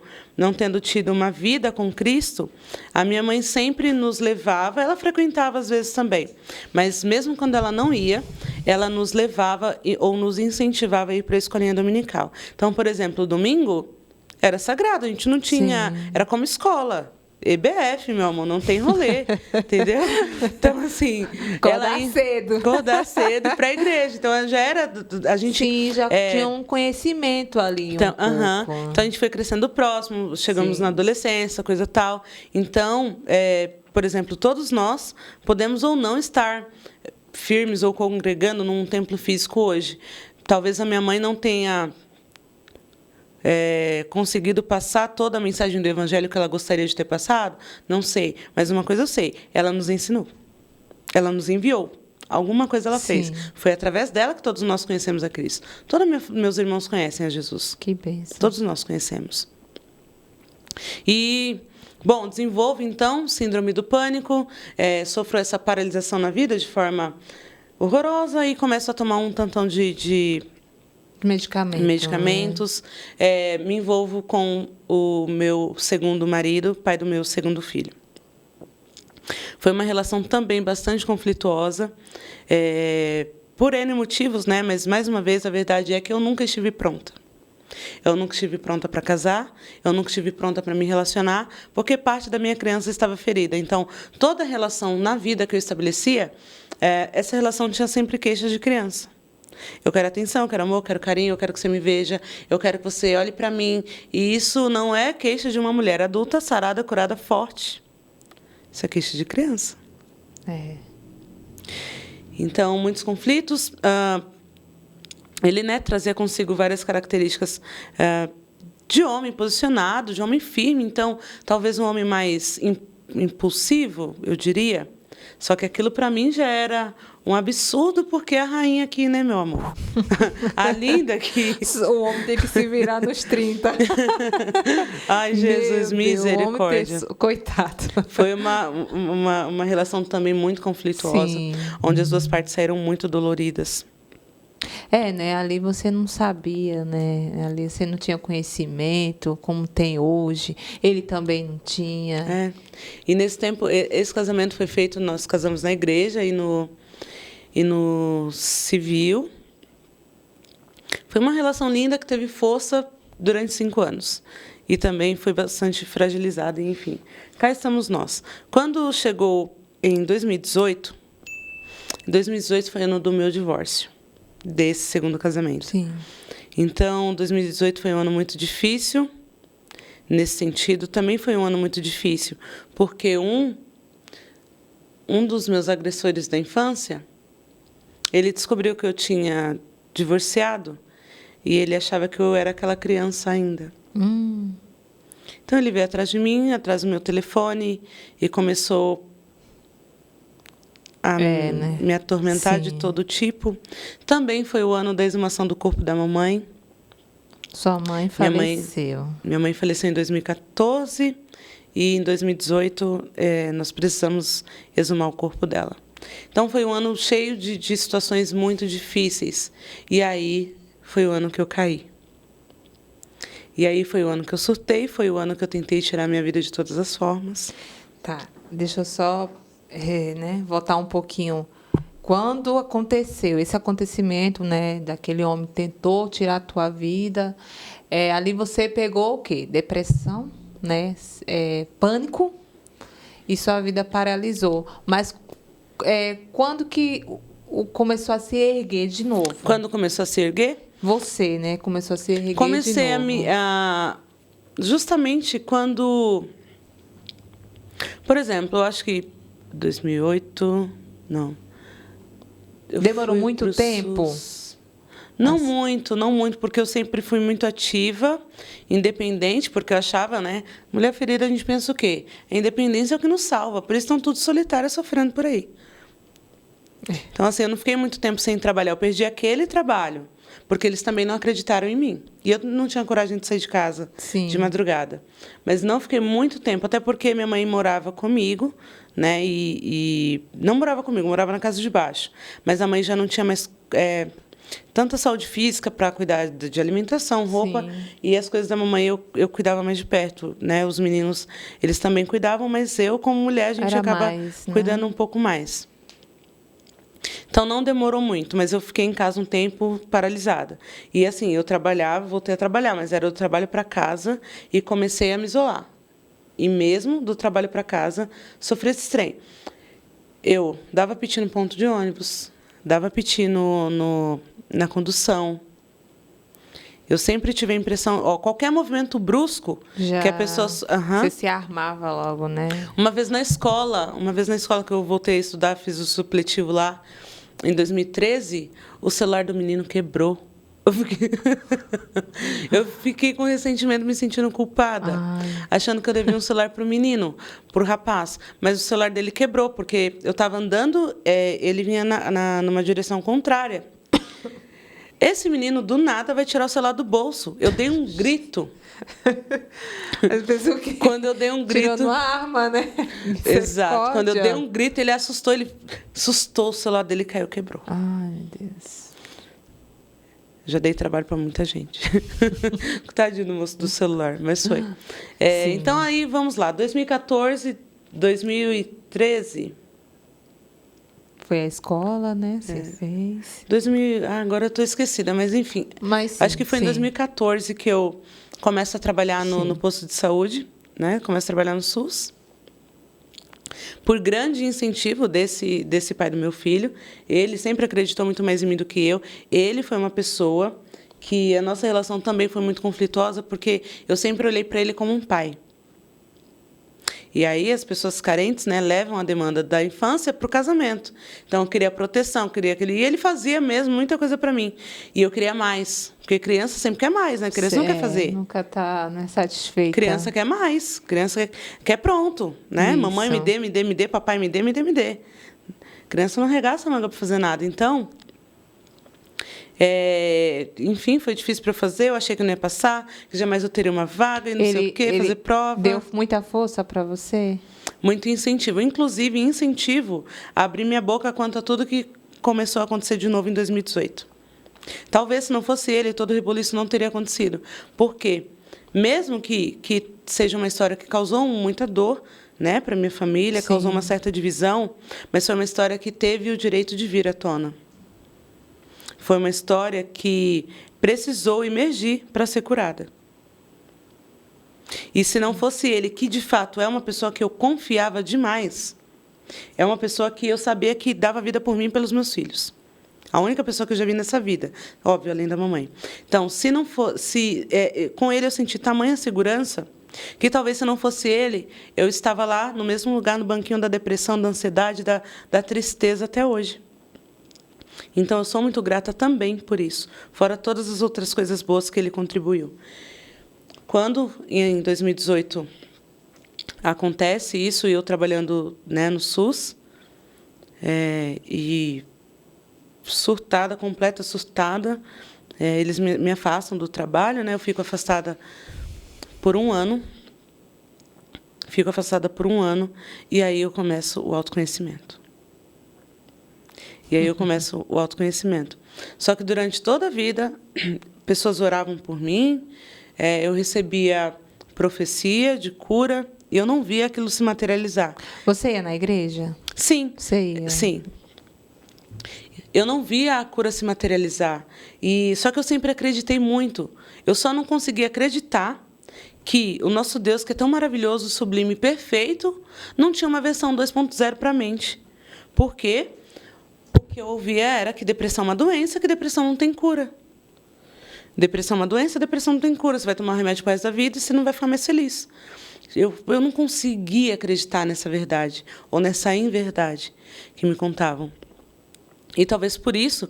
tido uma vida com Cristo, a minha mãe sempre nos levava, ela frequentava às vezes também, mas mesmo quando ela não ia, ela nos levava ou nos incentivava a ir para a escolinha dominical. Então, por exemplo, o domingo era sagrado, a gente não tinha... Era como escola. EBF, meu amor, não tem rolê, entendeu? Então, assim... Acordar cedo para a igreja. Então, já era... A gente, sim, já tinha um conhecimento ali então, pouco. Então, a gente foi crescendo próximo, chegamos na adolescência, coisa tal. Então, por exemplo, todos nós podemos ou não estar firmes ou congregando num templo físico hoje. Talvez a minha mãe não tenha... conseguido passar toda a mensagem do Evangelho que ela gostaria de ter passado? Não sei. Mas uma coisa eu sei, ela nos ensinou. Ela nos enviou. Alguma coisa ela fez. Foi através dela que todos nós conhecemos a Cristo. Todos meus irmãos conhecem a Jesus. Que bênção. Todos nós conhecemos. E, bom, desenvolvo, então, síndrome do pânico, sofro essa paralisação na vida de forma horrorosa e começo a tomar um tantão de medicamentos. Me envolvo com o meu segundo marido, pai do meu segundo filho. Foi uma relação também bastante conflituosa, por N motivos, né? Mas, mais uma vez, a verdade é que eu nunca estive pronta. Eu nunca estive pronta para casar, eu nunca estive pronta para me relacionar, porque parte da minha criança estava ferida. Então, toda relação na vida que eu estabelecia, essa relação tinha sempre queixas de criança. Eu quero atenção, eu quero amor, eu quero carinho, eu quero que você me veja, eu quero que você olhe para mim. E isso não é queixa de uma mulher adulta, sarada, curada, forte. Isso é queixa de criança. Então, muitos conflitos. Ele, né, trazia consigo várias características de homem posicionado, de homem firme. Então, talvez um homem mais impulsivo, eu diria. Só que aquilo, para mim, já era um absurdo, porque a rainha aqui, né, meu amor? A linda aqui. O homem tem que se virar nos 30. Ai, Jesus, misericórdia. Coitado. Foi uma relação também muito conflituosa, sim, onde as duas partes saíram muito doloridas. Né? Ali você não sabia, né? Ali você não tinha conhecimento, como tem hoje. Ele também não tinha. E nesse tempo, esse casamento foi feito, nós casamos na igreja e no civil. Foi uma relação linda que teve força durante 5 anos. E também foi bastante fragilizada, enfim. Cá estamos nós. Quando chegou em 2018 foi ano do meu divórcio, desse segundo casamento. Sim. Então, 2018 foi um ano muito difícil. Nesse sentido, também foi um ano muito difícil, porque um dos meus agressores da infância, ele descobriu que eu tinha divorciado e ele achava que eu era aquela criança ainda. Então, ele veio atrás de mim, atrás do meu telefone e começou a me atormentar, sim, de todo tipo. Também foi o ano da exumação do corpo da mamãe. Sua mãe faleceu. Minha mãe faleceu em 2014 e em 2018 nós precisamos exumar o corpo dela. Então foi um ano cheio de situações muito difíceis. E aí foi o ano que eu caí. E aí foi o ano que eu surtei, foi o ano que eu tentei tirar minha vida de todas as formas. Tá, deixa eu só voltar um pouquinho. Quando aconteceu esse acontecimento, né, daquele homem que tentou tirar a tua vida, ali você pegou o quê? Depressão, né, pânico, e sua vida paralisou. Mas quando que começou a se erguer de novo? Quando começou a se erguer? Você, né, começou a se erguer Comecei de novo. Justamente quando... Por exemplo, eu acho que 2008... Não. Demorou muito tempo? Não muito, porque eu sempre fui muito ativa, independente, porque eu achava, né? Mulher ferida, a gente pensa o quê? A independência é o que nos salva, por isso estão todos solitários sofrendo por aí. Então, assim, eu não fiquei muito tempo sem trabalhar, eu perdi aquele trabalho, porque eles também não acreditaram em mim. E eu não tinha coragem de sair de casa, sim, de madrugada. Mas não fiquei muito tempo, até porque minha mãe morava comigo, né? E não morava comigo, morava na casa de baixo. Mas a mãe já não tinha mais tanta saúde física para cuidar de alimentação, roupa. Sim. E as coisas da mamãe eu cuidava mais de perto, né? Os meninos, eles também cuidavam, mas eu, como mulher, a gente acaba cuidando um pouco mais. Então, não demorou muito, mas eu fiquei em casa um tempo paralisada. E, assim, eu trabalhava, voltei a trabalhar, mas era o trabalho para casa e comecei a me isolar. E mesmo do trabalho para casa, sofri esse trem. Eu dava piti no ponto de ônibus, dava piti na condução. Eu sempre tive a impressão, qualquer movimento brusco que a pessoa... Você se armava logo, né? Uma vez na escola que eu voltei a estudar, fiz o supletivo lá, em 2013, o celular do menino quebrou. Eu fiquei com ressentimento, me sentindo culpada, achando que eu devia um celular para o menino, para o rapaz. Mas o celular dele quebrou, porque eu estava andando, ele vinha numa direção contrária. Esse menino, do nada, vai tirar o celular do bolso. Eu dei um grito. Quando eu dei um grito... Tirando a arma, né? Exato. Quando eu dei um grito, ele assustou, o celular dele caiu, quebrou. Ai, meu Deus. Já dei trabalho para muita gente. Tadinho do moço do celular, mas foi. Então, aí, vamos lá. 2014, 2013... Foi a escola, né? Você fez. Agora eu estou esquecida, mas enfim. Acho que foi em 2014 que eu começo a trabalhar no posto de saúde, né? Começo a trabalhar no SUS. Por grande incentivo desse pai do meu filho. Ele sempre acreditou muito mais em mim do que eu. Ele foi uma pessoa que a nossa relação também foi muito conflituosa, porque eu sempre olhei para ele como um pai. E aí as pessoas carentes, né, levam a demanda da infância para o casamento. Então, eu queria proteção, queria aquele... E ele fazia mesmo muita coisa para mim. E eu queria mais. Porque criança sempre quer mais, né? Criança não quer fazer. Nunca não é satisfeita. Criança quer mais. Criança quer pronto, né? Isso. Mamãe me dê, papai me dê. Criança não arregaça a manga para fazer nada. Então... enfim, foi difícil para eu fazer, eu achei que não ia passar, que jamais eu teria uma vaga e não sei o quê, fazer prova. Deu muita força para você? Muito incentivo. Inclusive, incentivo a abrir minha boca quanto a tudo que começou a acontecer de novo em 2018. Talvez, se não fosse ele, todo o rebuliço não teria acontecido. Por quê? Mesmo que seja uma história que causou muita dor, né, para minha família, causou uma certa divisão, mas foi uma história que teve o direito de vir à tona. Foi uma história que precisou emergir para ser curada. E se não fosse ele, que de fato é uma pessoa que eu confiava demais, é uma pessoa que eu sabia que dava vida por mim e pelos meus filhos. A única pessoa que eu já vi nessa vida, óbvio, além da mamãe. Então, com ele eu senti tamanha segurança que talvez se não fosse ele, eu estava lá no mesmo lugar, no banquinho da depressão, da ansiedade, da tristeza até hoje. Então, eu sou muito grata também por isso, fora todas as outras coisas boas que ele contribuiu. Quando, em 2018, acontece isso, e eu trabalhando, né, no SUS, e surtada, completa surtada, eles me afastam do trabalho, né, eu fico afastada por um ano, e aí eu começo o autoconhecimento. Só que durante toda a vida, pessoas oravam por mim, eu recebia profecia de cura e eu não via aquilo se materializar. Você ia na igreja? Sim. Você ia? Sim. Eu não via a cura se materializar. Só que eu sempre acreditei muito. Eu só não conseguia acreditar que o nosso Deus, que é tão maravilhoso, sublime e perfeito, não tinha uma versão 2.0 para a mente. Por quê? O que eu ouvia era que depressão é uma doença, que depressão não tem cura. Depressão é uma doença, depressão não tem cura. Você vai tomar um remédio para o resto da vida e você não vai ficar mais feliz. Eu não conseguia acreditar nessa verdade, ou nessa inverdade que me contavam. E talvez por isso,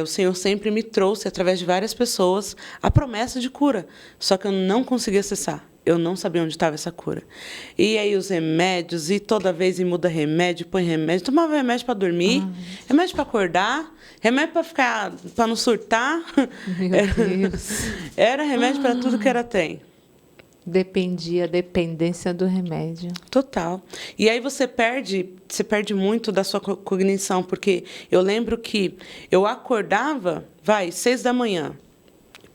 o Senhor sempre me trouxe, através de várias pessoas, a promessa de cura. Só que eu não conseguia acessar. Eu não sabia onde estava essa cura. E aí os remédios, e toda vez muda remédio, põe remédio. Tomava remédio para dormir, remédio para acordar, remédio para não surtar. Meu Deus. Era remédio para tudo que era trem. Dependência do remédio. Total. E aí você perde muito da sua cognição, porque eu lembro que eu acordava, 6 da manhã,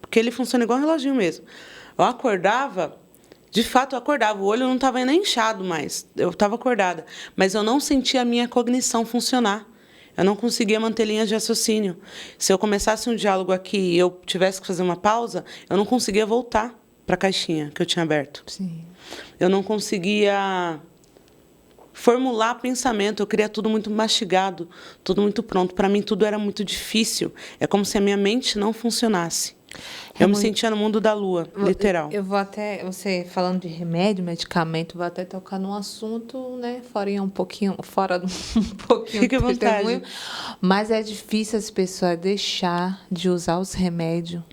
porque ele funciona igual um reloginho mesmo. Eu acordava, de fato eu acordava, o olho não estava nem inchado mais, eu estava acordada, mas eu não sentia a minha cognição funcionar. Eu não conseguia manter linhas de raciocínio. Se eu começasse um diálogo aqui e eu tivesse que fazer uma pausa, eu não conseguia voltar para a caixinha que eu tinha aberto. Sim. Eu não conseguia formular pensamento, eu queria tudo muito mastigado, tudo muito pronto. Para mim, tudo era muito difícil. É como se a minha mente não funcionasse. Eu me sentia no mundo da lua, literal. Eu vou até, você falando de remédio, medicamento, vou até tocar num assunto, né, fora um pouquinho Fique à do vontade. testemunho, mas é difícil as pessoas deixar de usar os remédios.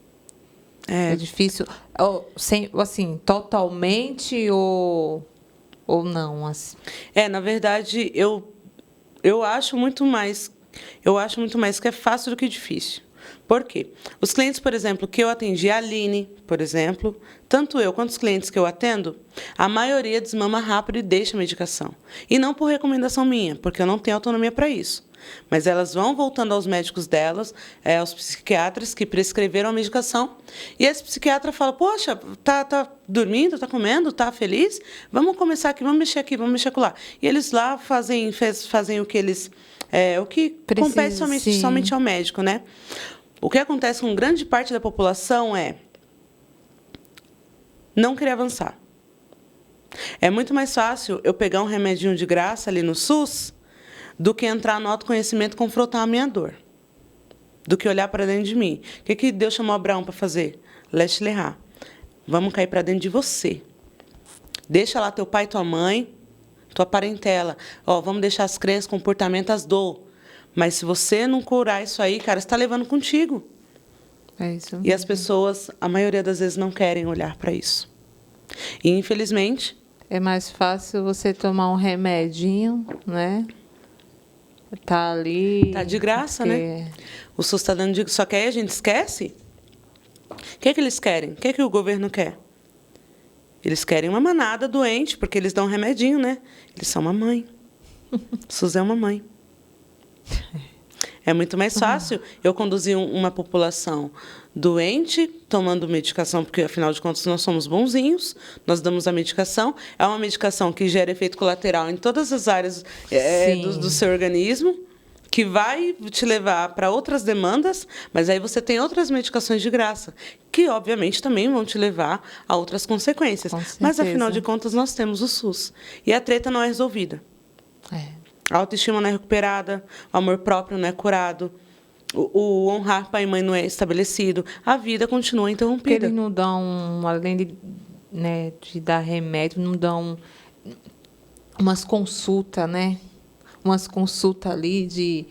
É difícil, assim, totalmente ou não, assim. Na verdade, eu acho muito mais que é fácil do que difícil. Por quê? Os clientes, por exemplo, que eu atendi, a Aline, por exemplo, tanto eu quanto os clientes que eu atendo, a maioria desmama rápido e deixa a medicação. E não por recomendação minha, porque eu não tenho autonomia para isso. Mas elas vão voltando aos médicos delas, aos psiquiatras que prescreveram a medicação, e esse psiquiatra fala, poxa, tá dormindo, tá comendo, tá feliz? Vamos começar aqui, vamos mexer aqui, vamos mexer lá. E eles lá fazem o que eles... o que compete somente ao médico, né? O que acontece com grande parte da população é não querer avançar. É muito mais fácil eu pegar um remedinho de graça ali no SUS do que entrar no autoconhecimento e confrontar a minha dor. Do que olhar para dentro de mim. O que Deus chamou Abraão para fazer? Leste lerrar. Vamos cair para dentro de você. Deixa lá teu pai e tua mãe, tua parentela. Vamos deixar as crenças, comportamentos, as dor. Mas se você não curar isso aí, cara, você está levando contigo. É isso mesmo. E as pessoas, a maioria das vezes, não querem olhar para isso. E, infelizmente... É mais fácil você tomar um remedinho, né? Tá ali... Tá de graça, né? O SUS está dando de... Só que aí a gente esquece. O que eles querem? O que o governo quer? Eles querem uma manada doente, porque eles dão um remedinho, né? Eles são uma mãe. O SUS é uma mãe. É muito mais fácil eu conduzir uma população doente, tomando medicação, porque, afinal de contas, nós somos bonzinhos, nós damos a medicação. É uma medicação que gera efeito colateral em todas as áreas do seu organismo, que vai te levar para outras demandas, mas aí você tem outras medicações de graça, que, obviamente, também vão te levar a outras consequências. Mas, afinal de contas, nós temos o SUS. E a treta não é resolvida. A autoestima não é recuperada, o amor próprio não é curado, o honrar pai e mãe não é estabelecido, a vida continua interrompida. Porque eles não dão, além de dar remédio, não dão umas consultas, né? Umas consultas ali de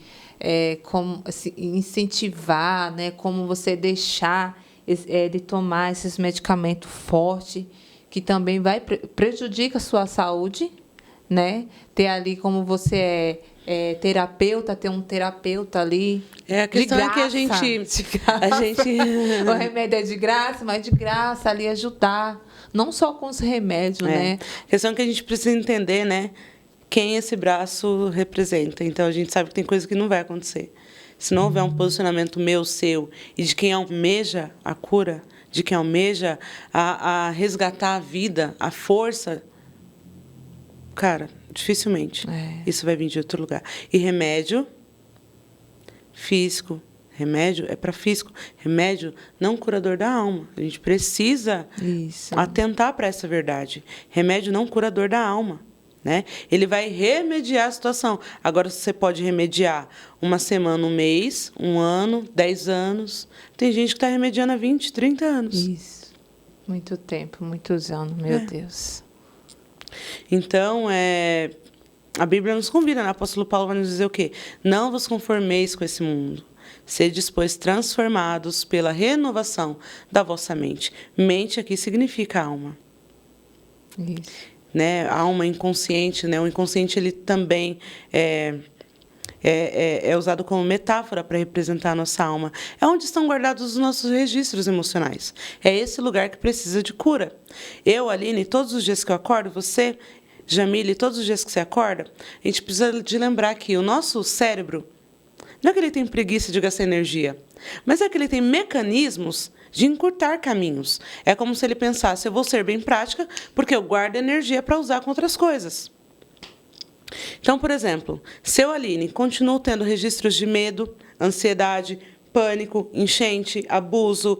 como assim, incentivar, né? Como você deixar de tomar esses medicamentos fortes, que também prejudica a sua saúde, né? Ter ali, como você terapeuta, ter um terapeuta ali. A questão é que a gente o remédio é de graça, mas de graça ali ajudar, não só com os remédios, né? A questão é que a gente precisa entender, né, quem esse braço representa. Então a gente sabe que tem coisa que não vai acontecer. Se não houver um posicionamento meu, seu, e de quem almeja a cura, de quem almeja a resgatar a vida, a força, cara, dificilmente isso vai vir de outro lugar. E remédio físico, remédio é para físico, remédio não curador da alma. A gente precisa atentar para essa verdade. Remédio não curador da alma, né? Ele vai remediar a situação. Agora, você pode remediar uma semana, um mês, um ano, 10 anos. Tem gente que está remediando há 20, 30 anos. Isso. Muito tempo, muitos anos, meu Deus. Então, a Bíblia nos convida, né? O apóstolo Paulo vai nos dizer o quê? Não vos conformeis com esse mundo. Sedes, pois, transformados pela renovação da vossa mente. Mente aqui significa alma. Isso. Né? A alma inconsciente, né? O inconsciente ele também é usado como metáfora para representar a nossa alma. É onde estão guardados os nossos registros emocionais. É esse lugar que precisa de cura. Eu, Aline, todos os dias que eu acordo, você, Jamile, todos os dias que você acorda, a gente precisa de lembrar que o nosso cérebro, não é que ele tem preguiça de gastar energia, mas é que ele tem mecanismos de encurtar caminhos. É como se ele pensasse, eu vou ser bem prática, porque eu guardo energia para usar com outras coisas. Então, por exemplo, se eu, Aline, continuo tendo registros de medo, ansiedade, pânico, enchente, abuso,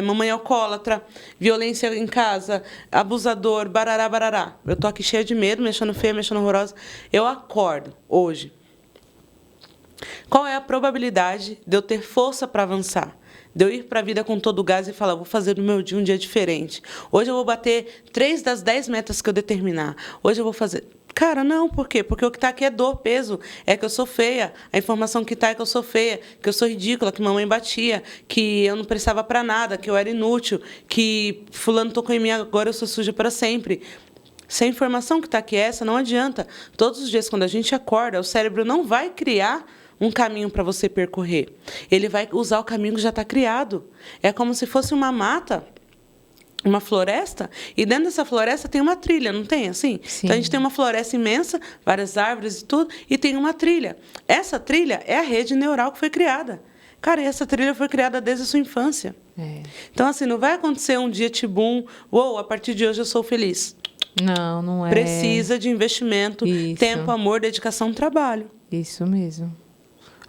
mamãe alcoólatra, violência em casa, abusador, barará, barará. Eu tô aqui cheia de medo, me achando feia, me achando horrorosa. Eu acordo hoje. Qual é a probabilidade de eu ter força para avançar? De eu ir para a vida com todo o gás e falar, vou fazer do meu dia um dia diferente. Hoje eu vou bater 3 das 10 metas que eu determinar. Hoje eu vou fazer... Cara, não, por quê? Porque o que está aqui é dor, peso, é que eu sou feia. A informação que está é que eu sou feia, que eu sou ridícula, que mamãe batia, que eu não prestava para nada, que eu era inútil, que fulano tocou em mim, agora eu sou suja para sempre. Se a informação que está aqui é essa, não adianta. Todos os dias, quando a gente acorda, o cérebro não vai criar um caminho para você percorrer. Ele vai usar o caminho que já está criado. É como se fosse uma mata, uma floresta, e dentro dessa floresta tem uma trilha, não tem assim? Sim. Então a gente tem uma floresta imensa, várias árvores e tudo, e tem uma trilha. Essa trilha é a rede neural que foi criada. Cara, e essa trilha foi criada desde a sua infância. Então, assim, não vai acontecer um dia tibum, a partir de hoje eu sou feliz. Não, não é. Precisa de investimento, tempo, amor, dedicação, trabalho. Isso mesmo.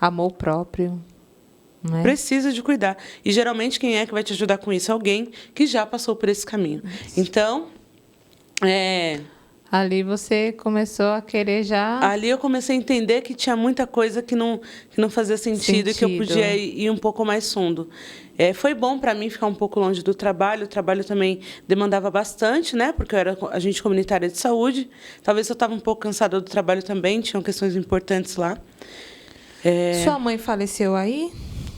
Amor próprio. Né? Precisa de cuidar. E, geralmente, quem é que vai te ajudar com isso? Alguém que já passou por esse caminho. Então, ali você começou a querer já... Ali eu comecei a entender que tinha muita coisa que não fazia sentido e que eu podia ir um pouco mais fundo. Foi bom para mim ficar um pouco longe do trabalho. O trabalho também demandava bastante, né? Porque eu era agente comunitária de saúde. Talvez eu estava um pouco cansada do trabalho também. Tinham questões importantes lá. Sua mãe faleceu aí?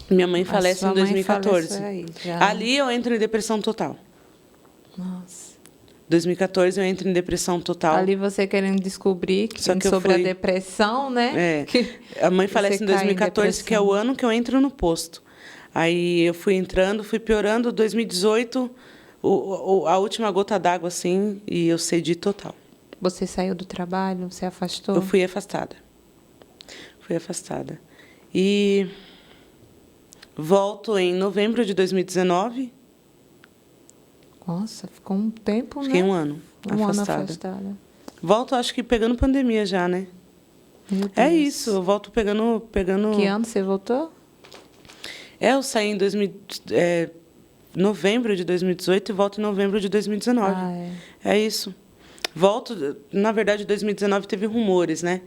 Minha mãe falece em 2014. Aí, ali eu entro em depressão total. Nossa. 2014 eu entro em depressão total. Ali você querendo descobrir sobre a depressão, né? A mãe falece em 2014, que é o ano que eu entro no posto. Aí eu fui entrando, fui piorando. 2018, a última gota d'água, assim, e eu cedi total. Você saiu do trabalho? Você afastou? Eu fui afastada. E volto em novembro de 2019. Nossa, ficou um tempo, né? Fiquei um ano afastada. Volto, acho que pegando pandemia já, né? É isso, eu volto pegando... Que ano você voltou? Eu saí em novembro de 2018 e volto em novembro de 2019. É isso. Volto, na verdade, 2019 teve rumores, né?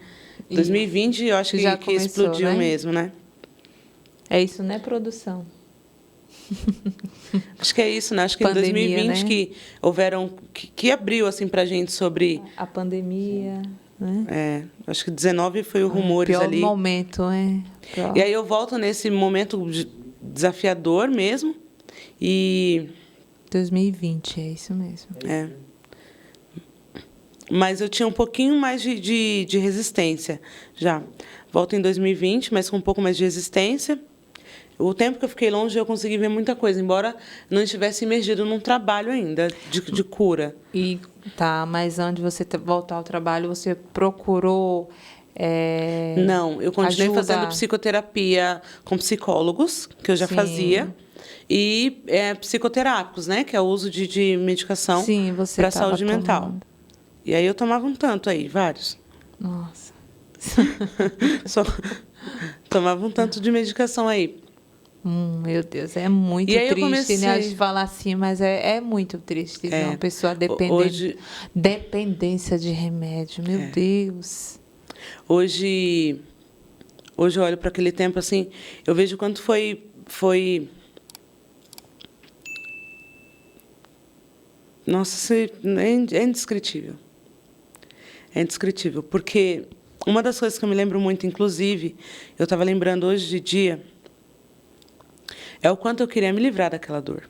2020 eu acho que já começou, explodiu, né? Mesmo, né? É isso, né, produção? Acho que é isso, né? Acho que pandemia, em 2020 né? que houveram... Que abriu, assim, pra gente sobre... A pandemia, né? Acho que 19 foi o rumores ali. Pior momento, E aí eu volto nesse momento desafiador mesmo. 2020, é isso mesmo. Mas eu tinha um pouquinho mais de resistência já. Volto em 2020, mas com um pouco mais de resistência. O tempo que eu fiquei longe, eu consegui ver muita coisa, embora não estivesse imergido num trabalho ainda de cura. Mas antes de você voltar ao trabalho, você procurou... Não, eu continuei fazendo psicoterapia com psicólogos, que eu já fazia, e psicoterápicos, né, que é o uso de medicação para a saúde mental. E aí eu tomava um tanto aí, vários. Nossa. Tomava um tanto de medicação aí. Meu Deus, é muito triste, né? A gente falar assim, mas é muito triste. Não, a pessoa dependência de remédio, meu Deus. Hoje eu olho para aquele tempo assim, eu vejo quanto foi... Nossa, é indescritível. É indescritível, porque uma das coisas que eu me lembro muito, inclusive, eu estava lembrando hoje de dia, é o quanto eu queria me livrar daquela dor.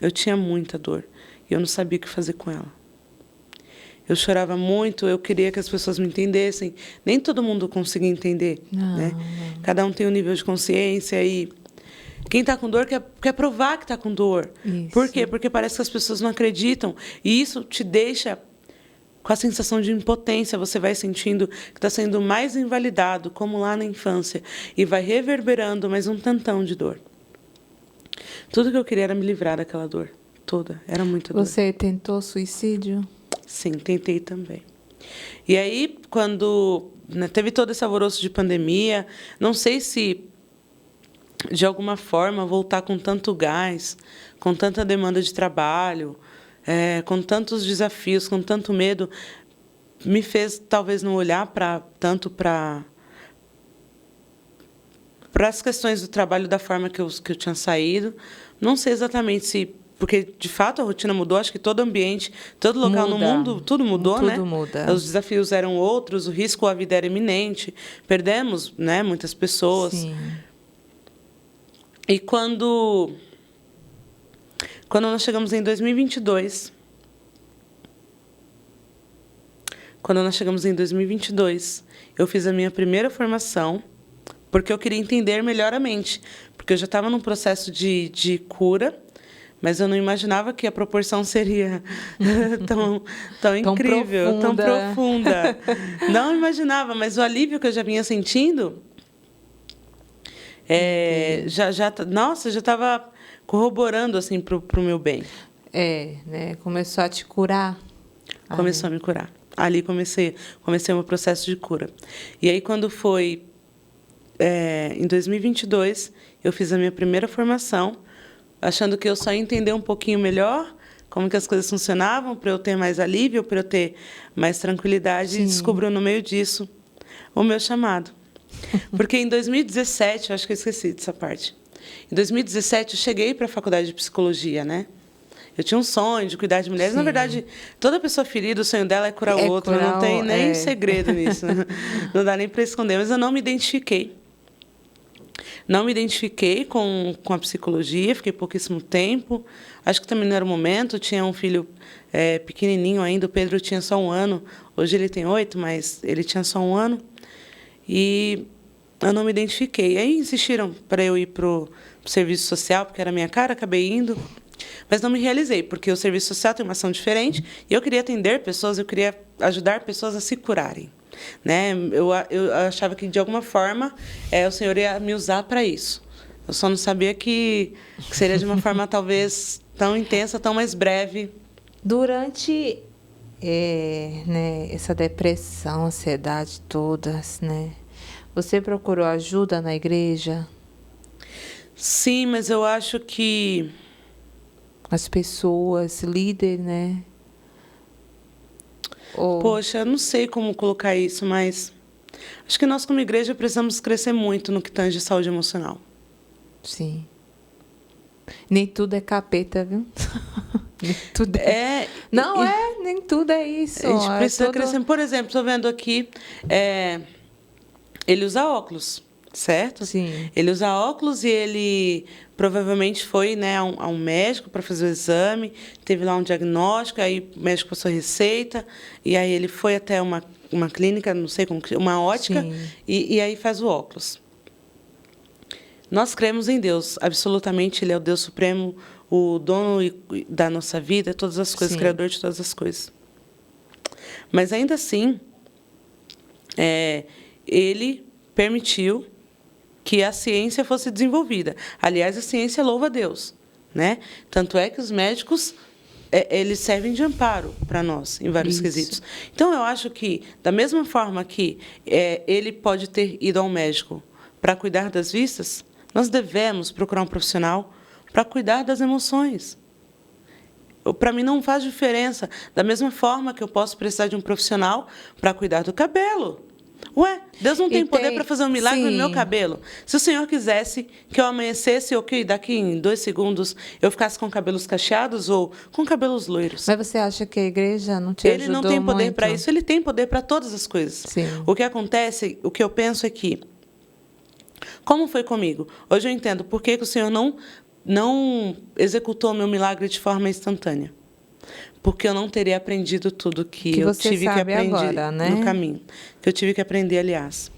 Eu tinha muita dor e eu não sabia o que fazer com ela. Eu chorava muito, eu queria que as pessoas me entendessem. Nem todo mundo conseguia entender. Né? Cada um tem um nível de consciência e quem está com dor quer provar que está com dor. Isso. Por quê? Porque parece que as pessoas não acreditam. E isso te deixa com a sensação de impotência. Você vai sentindo que está sendo mais invalidado, como lá na infância. E vai reverberando mais um tantão de dor. Tudo que eu queria era me livrar daquela dor. Toda. Era muita dor. Você tentou suicídio? Sim, tentei também. E aí, quando teve todo esse alvoroço de pandemia, não sei se de alguma forma, voltar com tanto gás, com tanta demanda de trabalho, com tantos desafios, com tanto medo, me fez talvez não olhar tanto para as questões do trabalho da forma que eu tinha saído. Não sei exatamente se... Porque, de fato, a rotina mudou. Acho que todo ambiente, todo local no mundo, tudo mudou, né? Tudo muda. Os desafios eram outros, o risco à vida era iminente. Perdemos, né, muitas pessoas. Sim. E quando nós chegamos em 2022... eu fiz a minha primeira formação, porque eu queria entender melhor a mente. Porque eu já estava num processo de cura, mas eu não imaginava que a proporção seria tão incrível, tão profunda. Não imaginava, mas o alívio que eu já vinha sentindo, já estava corroborando assim, para o meu bem. Né? Começou a te curar. Começou a me curar. Ali comecei o meu processo de cura. E aí, quando foi em 2022, eu fiz a minha primeira formação, achando que eu só ia entender um pouquinho melhor como que as coisas funcionavam, para eu ter mais alívio, para eu ter mais tranquilidade. Sim. E descubro no meio disso o meu chamado. Porque em 2017, eu acho que eu esqueci dessa parte. Em 2017, eu cheguei para a faculdade de psicologia, né? Eu tinha um sonho de cuidar de mulheres. Sim. Na verdade, toda pessoa ferida, o sonho dela é curar o outro. Não tem nem segredo nisso. Não dá nem para esconder. Mas eu não me identifiquei. Não me identifiquei com a psicologia. Fiquei pouquíssimo tempo. Acho que também não era o momento. Eu tinha um filho pequenininho ainda. O Pedro tinha só 1 ano. Hoje ele tem 8, mas ele tinha só 1 ano. E eu não me identifiquei. Aí insistiram para eu ir para o serviço social, porque era a minha cara. Acabei indo. Mas não me realizei, porque o serviço social tem uma ação diferente e eu queria atender pessoas, eu queria ajudar pessoas a se curarem, né? Eu achava que, de alguma forma, o Senhor ia me usar para isso. Eu só não sabia que seria de uma forma, talvez, tão intensa, tão mais breve. Durante né, essa depressão, ansiedade todas, né? Você procurou ajuda na igreja? Sim, mas eu acho que... as pessoas, líder, né? Poxa, eu não sei como colocar isso, mas acho que nós, como igreja, precisamos crescer muito no que tange saúde emocional. Sim. Nem tudo é capeta, viu? Nem tudo nem tudo é isso. A gente precisa crescer. Por exemplo, estou vendo aqui, ele usa óculos, certo? Sim. Ele usa óculos e ele provavelmente foi, né, a um médico para fazer o exame, teve lá um diagnóstico, aí o médico passou a receita, e aí ele foi até uma clínica, não sei como, uma ótica, e aí faz o óculos. Nós cremos em Deus, absolutamente. Ele é o Deus supremo, o dono da nossa vida, todas as coisas, criador de todas as coisas. Mas, ainda assim, ele permitiu que a ciência fosse desenvolvida. Aliás, a ciência louva a Deus, né? Tanto é que os médicos eles servem de amparo para nós em vários quesitos. Então, eu acho que, da mesma forma que ele pode ter ido ao médico para cuidar das vistas, nós devemos procurar um profissional para cuidar das emoções. Para mim, não faz diferença. Da mesma forma que eu posso precisar de um profissional para cuidar do cabelo. Ué, Deus não tem poder para fazer um milagre no meu cabelo. Se o Senhor quisesse que eu amanhecesse ou que daqui em 2 segundos eu ficasse com cabelos cacheados ou com cabelos loiros. Mas você acha que a igreja não te ajudou muito? Ele não tem poder para isso, ele tem poder para todas as coisas. Sim. O que acontece, o que eu penso é que, como foi comigo? Hoje eu entendo por que o Senhor não executou o meu milagre de forma instantânea. Porque eu não teria aprendido tudo que eu tive que aprender agora, né? No caminho. Que eu tive que aprender, aliás.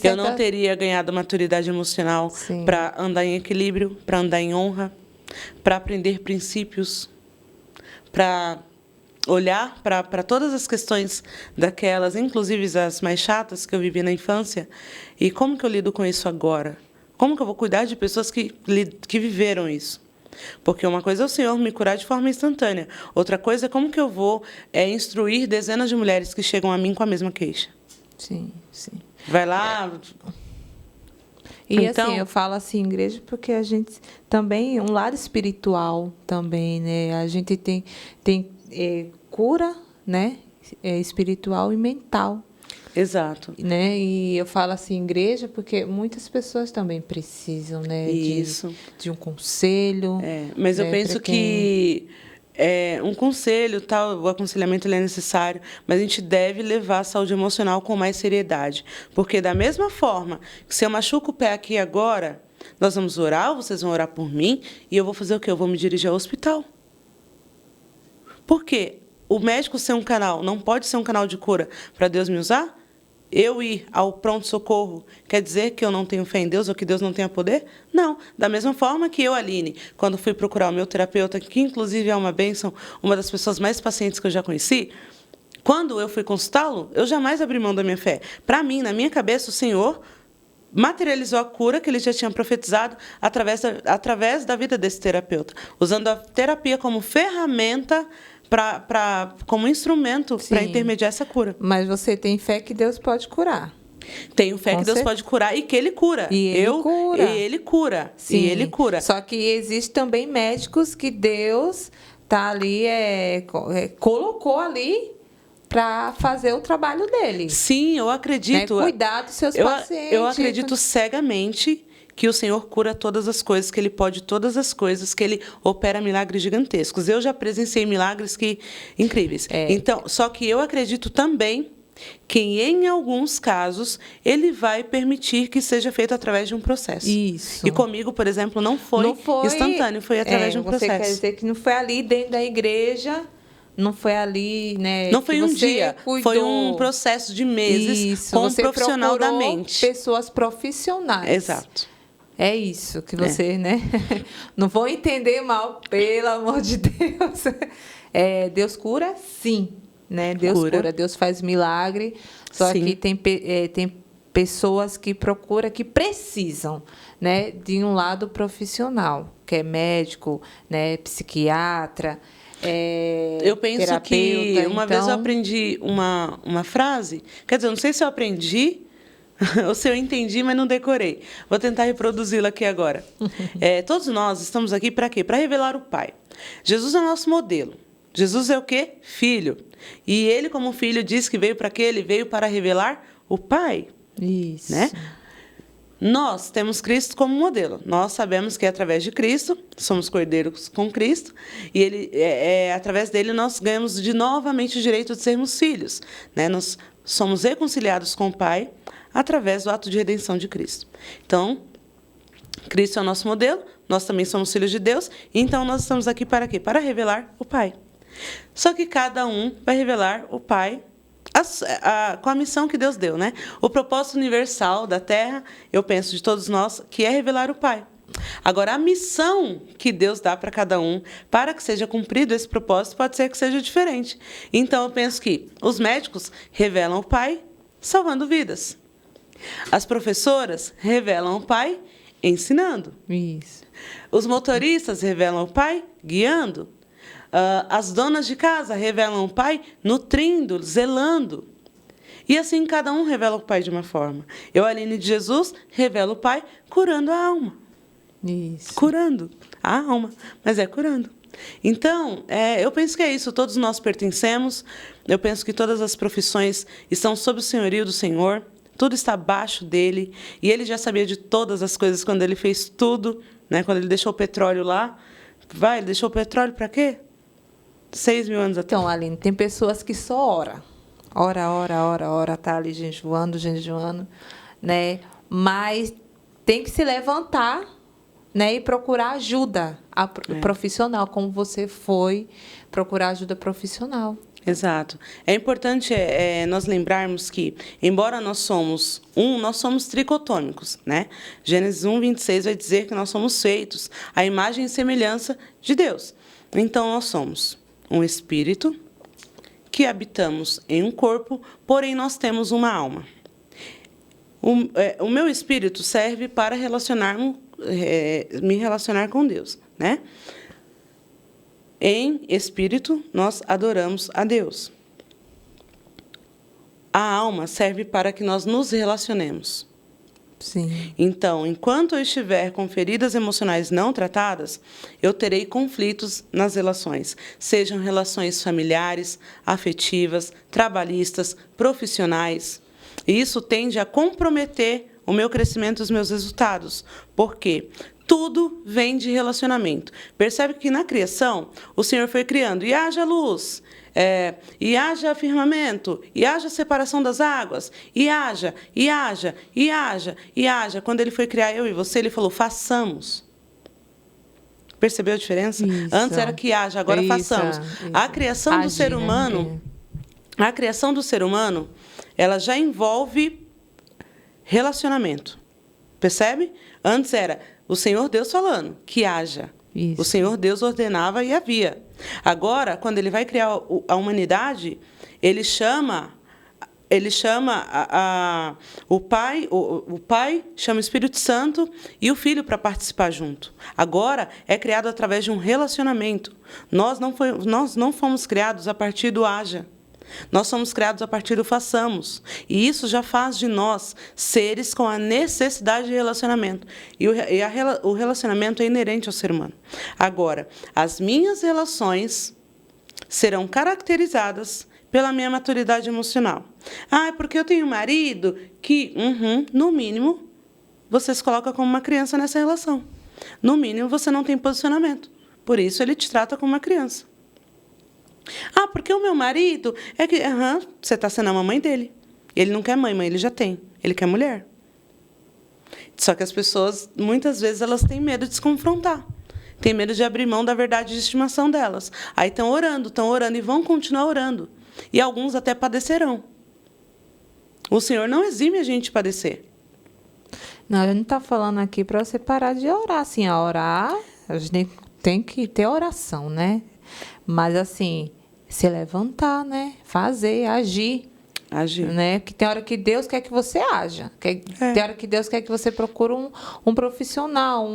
Eu não teria ganhado maturidade emocional para andar em equilíbrio, para andar em honra, para aprender princípios, para olhar para todas as questões daquelas, inclusive as mais chatas que eu vivi na infância, e como que eu lido com isso agora? Como que eu vou cuidar de pessoas que viveram isso? Porque uma coisa é o Senhor me curar de forma instantânea. Outra coisa é como que eu vou instruir dezenas de mulheres que chegam a mim com a mesma queixa. Sim, sim. Vai lá... E Então, assim, eu falo assim, igreja, porque a gente também, um lado espiritual também, né? A gente tem cura, né? Espiritual e mental, exato. né? E eu falo assim, igreja, porque muitas pessoas também precisam, né? Isso. De um conselho. Mas eu né? penso Para quem... que um conselho, tal, o aconselhamento ele é necessário, mas a gente deve levar a saúde emocional com mais seriedade. Porque da mesma forma que se eu machuco o pé aqui agora, nós vamos orar, vocês vão orar por mim, e eu vou fazer o quê? Eu vou me dirigir ao hospital. Por quê? O médico ser um canal, não pode ser um canal de cura para Deus me usar? Eu ir ao pronto-socorro quer dizer que eu não tenho fé em Deus ou que Deus não tenha poder? Não. Da mesma forma que eu, Aline, quando fui procurar o meu terapeuta, que inclusive é uma bênção, uma das pessoas mais pacientes que eu já conheci, quando eu fui consultá-lo, eu jamais abri mão da minha fé. Para mim, na minha cabeça, o Senhor materializou a cura que ele já tinha profetizado através da vida desse terapeuta, usando a terapia como ferramenta como instrumento para intermediar essa cura. Mas você tem fé que Deus pode curar. Tenho fé que Deus pode curar e que Ele cura. E Ele cura. E Ele cura. Sim. E Ele cura. Só que existe também médicos que Deus tá ali, colocou ali para fazer o trabalho dele. Sim, eu acredito. Né? Cuidar dos seus pacientes. Eu acredito cegamente que o Senhor cura todas as coisas, que Ele pode todas as coisas, que Ele opera milagres gigantescos. Eu já presenciei milagres incríveis. Então, só que eu acredito também que, em alguns casos, Ele vai permitir que seja feito através de um processo. Isso. E comigo, por exemplo, não foi instantâneo, foi através de um processo. Você quer dizer que não foi ali dentro da igreja... Não foi ali, né? Não foi um dia, cuidou. foi um processo de meses. Isso, com um você profissional da mente. Pessoas profissionais. Exato. É isso que você, né? Não vou entender mal, pelo amor de Deus. Deus cura, sim, né? Deus cura, Deus faz milagre. Só sim. Que tem pessoas que procuram, que precisam, né, de um lado profissional, que é médico, né, psiquiatra. Eu penso que uma vez eu aprendi uma frase, quer dizer, eu não sei se eu aprendi ou se eu entendi, mas não decorei. Vou tentar reproduzi-la aqui agora. Todos nós estamos aqui para quê? Para revelar o Pai. Jesus é o nosso modelo. Jesus é o quê? Filho. E ele, como filho, diz que veio para quê? Ele veio para revelar o Pai. Isso. Né? Nós temos Cristo como modelo. Nós sabemos que através de Cristo, somos cordeiros com Cristo, e através dele nós ganhamos novamente o direito de sermos filhos. Né? Nós somos reconciliados com o Pai através do ato de redenção de Cristo. Então, Cristo é o nosso modelo, nós também somos filhos de Deus, então nós estamos aqui para quê? Para revelar o Pai. Só que cada um vai revelar o Pai com a missão que Deus deu, né? O propósito universal da Terra, eu penso de todos nós, que é revelar o Pai. Agora, a missão que Deus dá para cada um, para que seja cumprido esse propósito, pode ser que seja diferente. Então, eu penso que os médicos revelam o Pai salvando vidas. As professoras revelam o Pai ensinando. Isso. Os motoristas revelam o Pai guiando. As donas de casa revelam o Pai nutrindo, zelando. E assim cada um revela o Pai de uma forma. Eu, Aline de Jesus, revelo o Pai curando a alma. Isso. Curando a alma, mas curando. Então, eu penso que é isso. Todos nós pertencemos. Eu penso que todas as profissões estão sob o senhorio do Senhor. Tudo está abaixo dele. E ele já sabia de todas as coisas quando ele fez tudo. Né? Quando ele deixou o petróleo lá. Ele deixou o petróleo para quê? 6.000 anos atrás. Então, Aline, tem pessoas que só ora, tá ali jejuando, né? Mas tem que se levantar, né, e procurar ajuda profissional, como você foi procurar ajuda profissional. Exato. É importante nós lembrarmos que, embora nós somos tricotômicos, né? Gênesis 1:26 vai dizer que nós somos feitos à imagem e semelhança de Deus. Então, nós somos um espírito que habitamos em um corpo, porém nós temos uma alma. O meu espírito serve para me relacionar com Deus, né? Em espírito, nós adoramos a Deus. A alma serve para que nós nos relacionemos. Sim. Então, enquanto eu estiver com feridas emocionais não tratadas, eu terei conflitos nas relações, sejam relações familiares, afetivas, trabalhistas, profissionais. E isso tende a comprometer o meu crescimento e os meus resultados. Por quê? Tudo vem de relacionamento. Percebe que na criação, o Senhor foi criando, e haja luz, e haja firmamento, e haja separação das águas, e haja. Quando Ele foi criar eu e você, Ele falou, façamos. Percebeu a diferença? Isso. Antes era que haja, agora façamos. Isso. A criação do ser humano, a criação do ser humano, ela já envolve relacionamento. Percebe? Antes era o Senhor Deus falando que haja. Isso. O Senhor Deus ordenava e havia. Agora, quando Ele vai criar a humanidade, Ele chama o Pai chama o Espírito Santo e o Filho para participar junto. Agora é criado através de um relacionamento. Nós não fomos criados a partir do haja. Nós somos criados a partir do façamos. E isso já faz de nós seres com a necessidade de relacionamento. O relacionamento é inerente ao ser humano. Agora, as minhas relações serão caracterizadas pela minha maturidade emocional. É porque eu tenho um marido que, no mínimo, você se coloca como uma criança nessa relação. No mínimo, você não tem posicionamento. Por isso, ele te trata como uma criança. Porque o meu marido é que... você está sendo a mamãe dele. Ele não quer mãe ele já tem. Ele quer mulher. Só que as pessoas, muitas vezes, elas têm medo de se confrontar. Têm medo de abrir mão da verdade de estimação delas. Aí estão orando e vão continuar orando. E alguns até padecerão. O Senhor não exime a gente de padecer. Não, a gente não está falando aqui para você parar de orar. Assim, a orar, a gente tem que ter oração, né? Mas, assim, se levantar, né? Fazer, agir. Né? Que tem hora que Deus quer que você haja. Tem hora que Deus quer que você procure um profissional,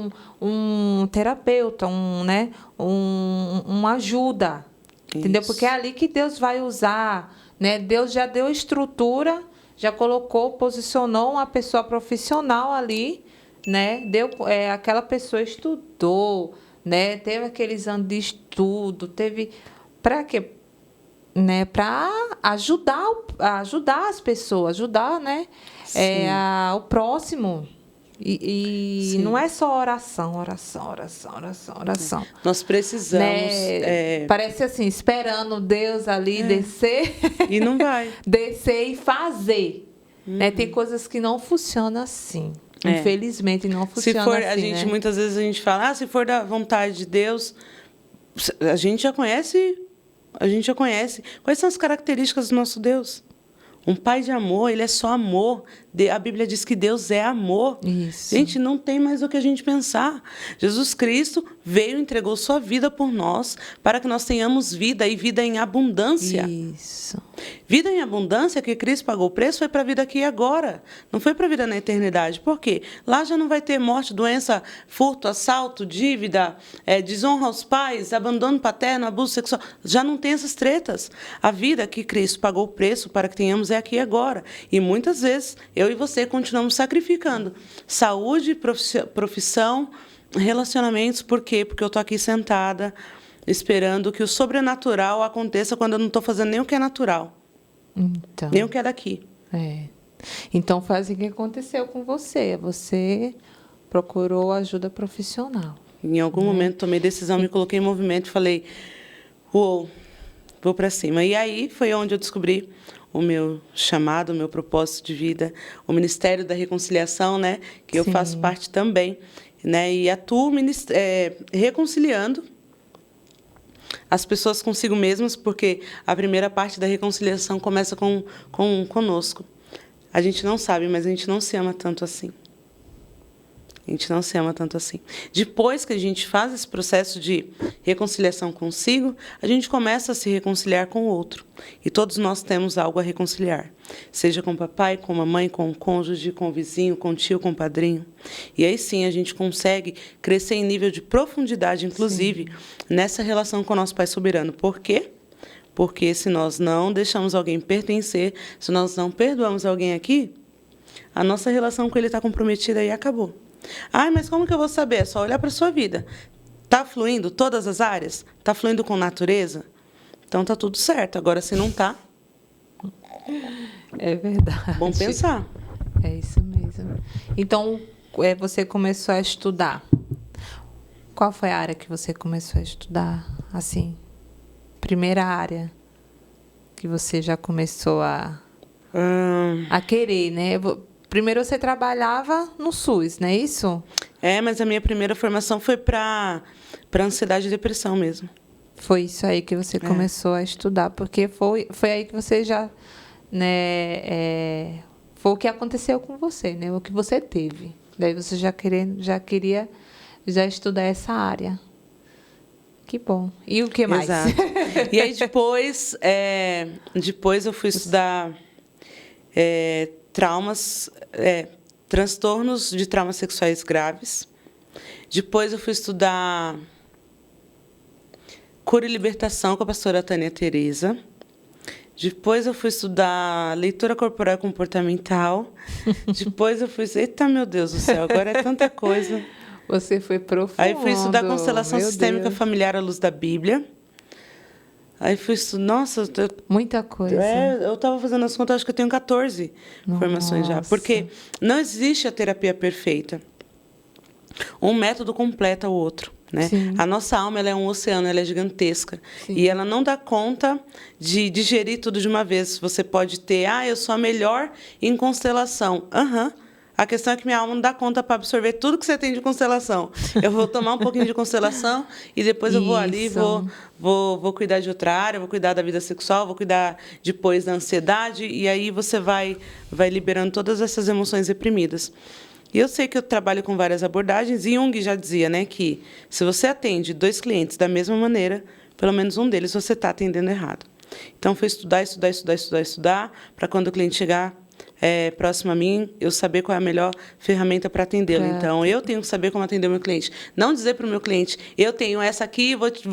um terapeuta, uma ajuda. Isso. Entendeu? Porque é ali que Deus vai usar. Né? Deus já deu estrutura, já posicionou uma pessoa profissional ali. Né? Aquela pessoa estudou, né? Teve aqueles anos de estudo, para quê? Né? Para ajudar as pessoas, ajudar, né? O próximo. E não é só oração. Nós precisamos... Né? Parece assim, esperando Deus ali descer. E não vai. Descer e fazer. Né? Tem coisas que não funcionam assim. Infelizmente, não funciona assim. Muitas vezes a gente fala, se for da vontade de Deus, a gente já conhece. Quais são as características do nosso Deus? Um pai de amor, ele é só amor. A Bíblia diz que Deus é amor. Isso. Gente, não tem mais o que a gente pensar. Jesus Cristo veio e entregou sua vida por nós para que nós tenhamos vida e vida em abundância. Isso. Vida em abundância, que Cristo pagou o preço, foi para a vida aqui e agora. Não foi para a vida na eternidade. Por quê? Lá já não vai ter morte, doença, furto, assalto, dívida, desonra aos pais, abandono paterno, abuso sexual. Já não tem essas tretas. A vida que Cristo pagou o preço para que tenhamos é aqui e agora. E muitas vezes, eu e você continuamos sacrificando saúde, profissão, relacionamentos. Por quê? Porque eu estou aqui sentada, esperando que o sobrenatural aconteça quando eu não estou fazendo nem o que é natural. Então, nem o que é daqui. Então, foi assim que aconteceu com você. Você procurou ajuda profissional. Em algum momento, tomei decisão, me coloquei em movimento e falei, vou para cima. E aí foi onde eu descobri o meu chamado, o meu propósito de vida, o Ministério da Reconciliação, né, que eu faço parte também, né, e atuo reconciliando as pessoas consigo mesmas, porque a primeira parte da reconciliação começa conosco. A gente não sabe, mas a gente não se ama tanto assim. A gente não se ama tanto assim. Depois que a gente faz esse processo de reconciliação consigo, a gente começa a se reconciliar com o outro. E todos nós temos algo a reconciliar. Seja com o papai, com a mamãe, com o cônjuge, com o vizinho, com o tio, com o padrinho. E aí sim a gente consegue crescer em nível de profundidade, inclusive, nessa relação com o nosso Pai soberano. Por quê? Porque se nós não deixamos alguém pertencer, se nós não perdoamos alguém aqui, a nossa relação com Ele está comprometida e acabou. Ah, mas como que eu vou saber? É só olhar para a sua vida. Está fluindo todas as áreas? Está fluindo com natureza? Então está tudo certo. Agora, se não está... É verdade. Bom pensar. É isso mesmo. Então, você começou a estudar. Qual foi a área que você começou a estudar? Assim, primeira área que você já começou a querer, né? Primeiro você trabalhava no SUS, não é isso? Mas a minha primeira formação foi para ansiedade e depressão mesmo. Foi isso aí que você começou a estudar, porque foi aí que você já, né, foi o que aconteceu com você, né? O que você teve. Daí você já queria estudar essa área. Que bom. E o que mais? Exato. E aí depois eu fui estudar transtornos de traumas sexuais graves. Depois eu fui estudar cura e libertação com a pastora Tânia Teresa. Depois eu fui estudar leitura corporal e comportamental. Depois eu fui... Eita, meu Deus do céu, agora é tanta coisa. Você foi profundo. Aí fui estudar constelação sistêmica familiar à luz da Bíblia. Aí fui estudar... Nossa... Muita coisa. Eu estava fazendo as contas, acho que eu tenho 14 formações já. Porque não existe a terapia perfeita. Um método completa o outro. Né? A nossa alma ela é um oceano, ela é gigantesca. Sim. E ela não dá conta de digerir tudo de uma vez. Você pode ter, eu sou a melhor em constelação. A questão é que minha alma não dá conta para absorver tudo que você tem de constelação. Eu vou tomar um pouquinho de constelação e depois eu vou ali, vou cuidar de outra área, vou cuidar da vida sexual, vou cuidar depois da ansiedade, e aí você vai liberando todas essas emoções reprimidas. E eu sei que eu trabalho com várias abordagens, e Jung já dizia, né, que se você atende 2 clientes da mesma maneira, pelo menos um deles você está atendendo errado. Então, foi estudar, para quando o cliente chegar próximo a mim, eu saber qual é a melhor ferramenta para atendê-lo. Então, eu tenho que saber como atender o meu cliente. Não dizer para o meu cliente, eu tenho essa aqui e vou te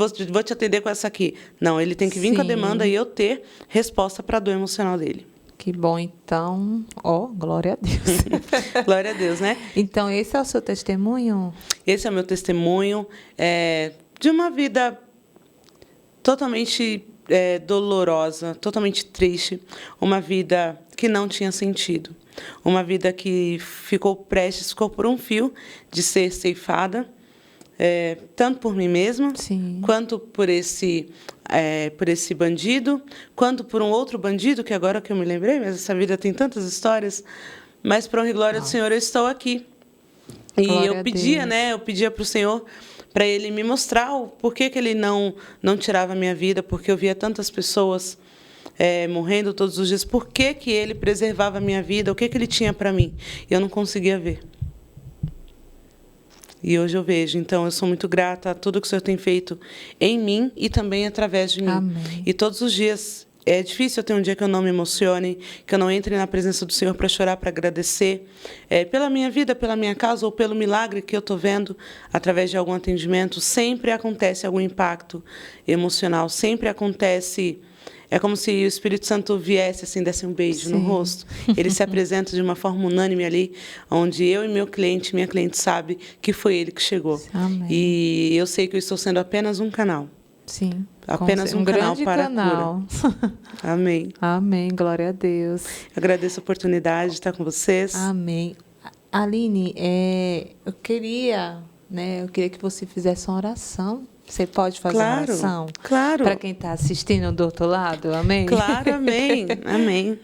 atender com essa aqui. Não, ele tem que vir com a demanda e eu ter resposta para a dor emocional dele. Que bom, então. Glória a Deus. Glória a Deus, né? Então, esse é o seu testemunho? Esse é o meu testemunho de uma vida totalmente dolorosa, totalmente triste. Uma vida que não tinha sentido. Uma vida que ficou por um fio de ser ceifada, tanto por mim mesma, Sim. quanto por esse bandido, quanto por um outro bandido, que agora que eu me lembrei, mas essa vida tem tantas histórias, mas, para honra e glória do Senhor, eu estou aqui. E eu pedia para o Senhor, para Ele me mostrar o porquê que Ele não tirava a minha vida, porque eu via tantas pessoas morrendo todos os dias, por que Ele preservava a minha vida, o que Ele tinha para mim. E eu não conseguia ver. E hoje eu vejo. Então, eu sou muito grata a tudo que o Senhor tem feito em mim e também através de mim. Amém. E todos os dias, é difícil eu ter um dia que eu não me emocione, que eu não entre na presença do Senhor para chorar, para agradecer pela minha vida, pela minha casa ou pelo milagre que eu estou vendo através de algum atendimento. Sempre acontece algum impacto emocional, sempre acontece... É como se o Espírito Santo viesse, assim, desse um beijo no rosto. Ele se apresenta de uma forma unânime ali, onde eu e minha cliente sabe que foi ele que chegou. Amém. E eu sei que eu estou sendo apenas um canal. Sim. Apenas um canal para canal. A cura. Amém. Amém. Glória a Deus. Agradeço a oportunidade de estar com vocês. Amém. Aline, eu queria que você fizesse uma oração. Você pode fazer uma oração? Claro. Para quem está assistindo do outro lado, amém? Claro, amém. Amém.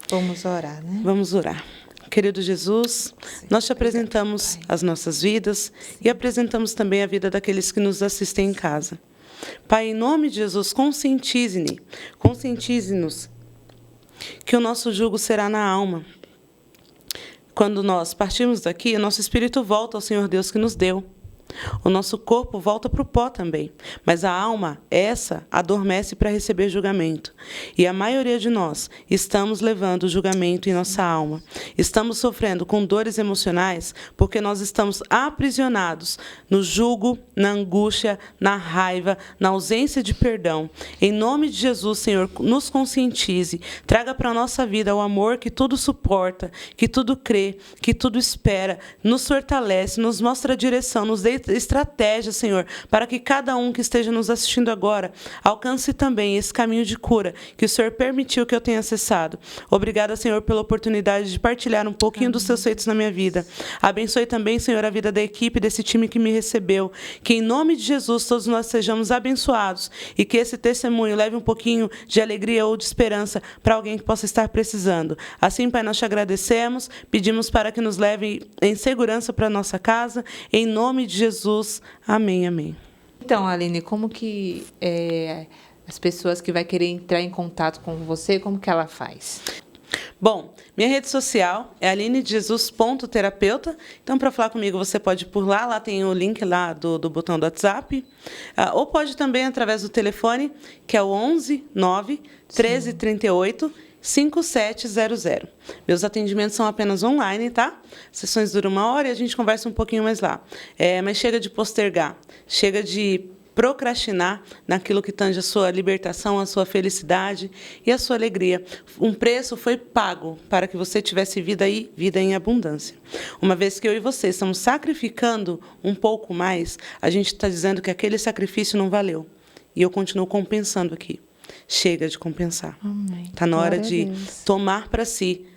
Vamos orar, né? Vamos orar. Querido Jesus, nós te apresentamos as nossas vidas e apresentamos também a vida daqueles que nos assistem em casa. Pai, em nome de Jesus, conscientize-nos que o nosso jugo será na alma. Quando nós partirmos daqui, o nosso espírito volta ao Senhor Deus que nos deu. O nosso corpo volta para o pó também, mas a alma, essa, adormece para receber julgamento. E a maioria de nós estamos levando o julgamento em nossa alma. Estamos sofrendo com dores emocionais porque nós estamos aprisionados no jugo, na angústia, na raiva, na ausência de perdão. Em nome de Jesus, Senhor, nos conscientize, traga para a nossa vida o amor que tudo suporta, que tudo crê, que tudo espera, nos fortalece, nos mostra a direção, nos dê estratégia, Senhor, para que cada um que esteja nos assistindo agora alcance também esse caminho de cura que o Senhor permitiu que eu tenha acessado. Obrigada, Senhor, pela oportunidade de partilhar um pouquinho dos seus feitos na minha vida. Abençoe também, Senhor, a vida da equipe, desse time que me recebeu. Que em nome de Jesus todos nós sejamos abençoados e que esse testemunho leve um pouquinho de alegria ou de esperança para alguém que possa estar precisando. Assim, Pai, nós te agradecemos, pedimos para que nos leve em segurança para a nossa casa. Em nome de Jesus. Amém, amém. Então, Aline, como que as pessoas que vai querer entrar em contato com você, como que ela faz? Bom, minha rede social é alinedejesus.terapeuta. Então, para falar comigo, você pode ir por lá. Lá tem o link lá do botão do WhatsApp. Ou pode também através do telefone, que é o 11 9 1338 5700. Meus atendimentos são apenas online, tá? Sessões duram 1 hora e a gente conversa um pouquinho mais lá. Mas chega de postergar, chega de procrastinar naquilo que tange a sua libertação, a sua felicidade e a sua alegria. Um preço foi pago para que você tivesse vida e vida em abundância. Uma vez que eu e você estamos sacrificando um pouco mais, a gente está dizendo que aquele sacrifício não valeu. E eu continuo compensando aqui. Chega de compensar. Está na hora de tomar para si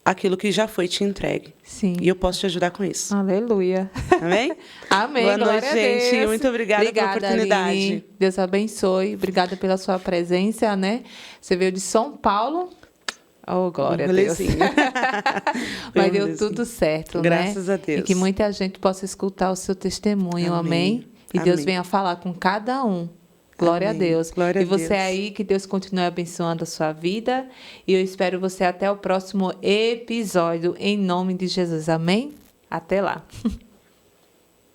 aquilo que já foi te entregue. Sim. E eu posso te ajudar com isso. Aleluia. Amém? Amém. Boa Glória noite, a Deus. gente. Muito obrigada pela oportunidade. Aline. Deus abençoe. Obrigada pela sua presença, né? Você veio de São Paulo. Oh, glória a Deus. Mas deu tudo certo, Graças a Deus. E que muita gente possa escutar o seu testemunho. Amém? E Amém. Deus venha falar com cada um. Glória Amém. a Deus. Glória e você a Deus. aí, que Deus continue abençoando a sua vida. E eu espero você até o próximo episódio, em nome de Jesus. Amém? Até lá.